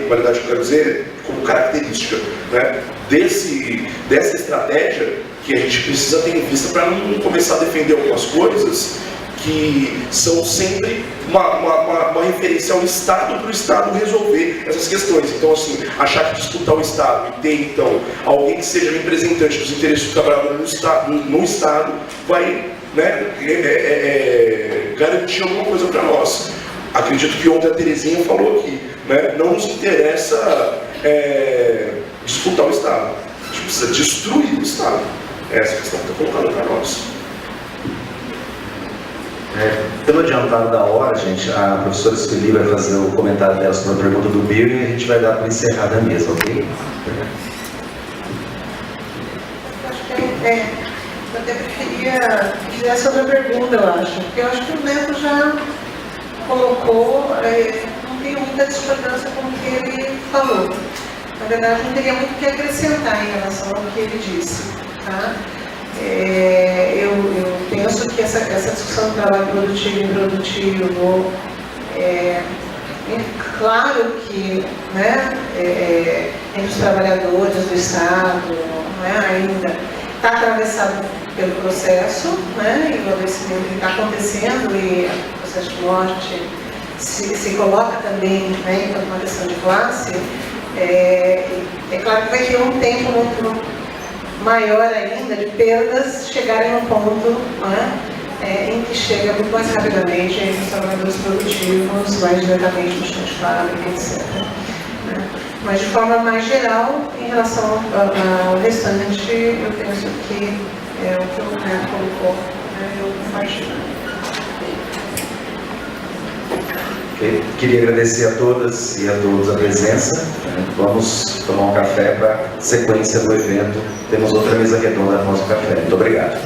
qualidade, quero dizer, como característica, né, dessa estratégia que a gente precisa ter em vista para não começar a defender algumas coisas que são sempre uma referência ao Estado, para o Estado resolver essas questões. Então, assim, achar que disputar o Estado e ter, então, alguém que seja representante dos interesses do trabalhador no Estado vai, né, garantir alguma coisa para nós. Acredito que ontem a Terezinha falou aqui, né, não nos interessa disputar o Estado, a gente precisa destruir o Estado. Essa questão que está colocada para nós. Pelo adiantado da hora, gente, a professora Sueli vai fazer o comentário dela sobre a pergunta do Bill e a gente vai dar para encerrar da mesa, ok? Acho que eu até preferia que fizesse outra pergunta, eu acho. Porque eu acho que o Neto já colocou, não tenho muita discordância com o que ele falou. Na verdade, não teria muito o que acrescentar em relação ao que ele disse, tá? Eu penso que essa discussão do trabalho produtivo e improdutivo, claro que, né, entre os trabalhadores do Estado, né, ainda está atravessado pelo processo, né, e o adoecimento que está acontecendo e o processo de morte se coloca também, né, enquanto uma questão de classe. É claro que vai ter um tempo muito maior ainda de perdas chegarem no ponto, né, em que chega muito mais rapidamente entre os trabalhadores produtivos, mais diretamente no chão de fábrica, etc. Né? Mas de forma mais geral, em relação ao restante, eu penso que o que o Neto colocou, né, eu compartilho. Okay. Queria agradecer a todas e a todos a presença. Vamos tomar um café para sequência do evento. Temos outra mesa redonda após o café. Muito obrigado.